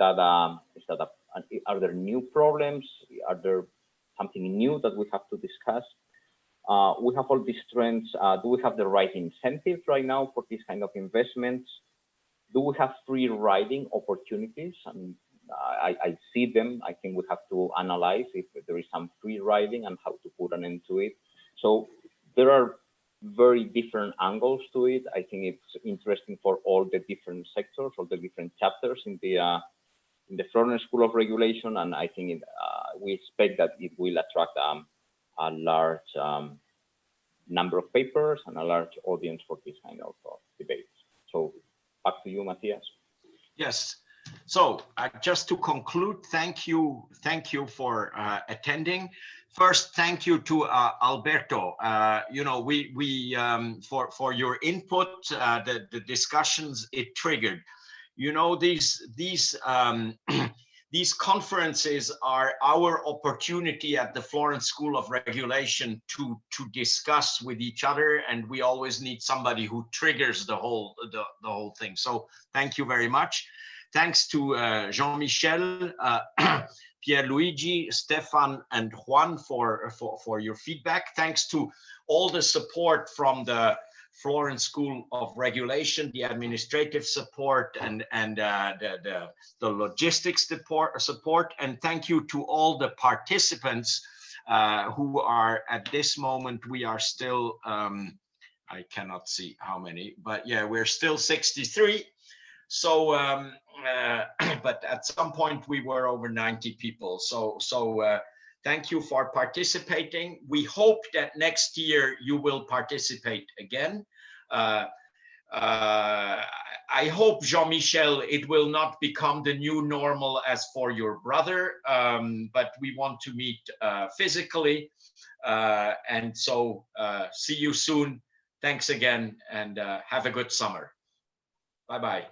Are there new problems? Are there something new that we have to discuss? We have all these trends. Do we have the right incentives right now for this kind of investments? Do we have free riding opportunities? I see them. I think we have to analyze if there is some free riding and how to put an end to it. So there are very different angles to it. I think it's interesting for all the different sectors, all the different chapters in the Florence School of Regulation, and I think we expect that it will attract a large number of papers and a large audience for this kind of debates. So back to you, Matthias. Yes. So just to conclude, thank you for attending. First, thank you to Alberto. For your input, the discussions it triggered. These conferences are our opportunity at the Florence School of Regulation to discuss with each other, and we always need somebody who triggers the whole thing. So thank you very much. Thanks to Jean-Michel, Pierluigi, Stefan, and Juan for your feedback. Thanks to all the support from the Florence School of Regulation, the administrative support, and the logistics support. And thank you to all the participants who are at this moment. We are still, I cannot see how many, but yeah, we're still 63. So, but at some point we were over 90 people. So thank you for participating. We hope that next year you will participate again. I hope, Jean-Michel, it will not become the new normal as for your brother, but we want to meet physically. And so see you soon. Thanks again, and have a good summer. Bye-bye.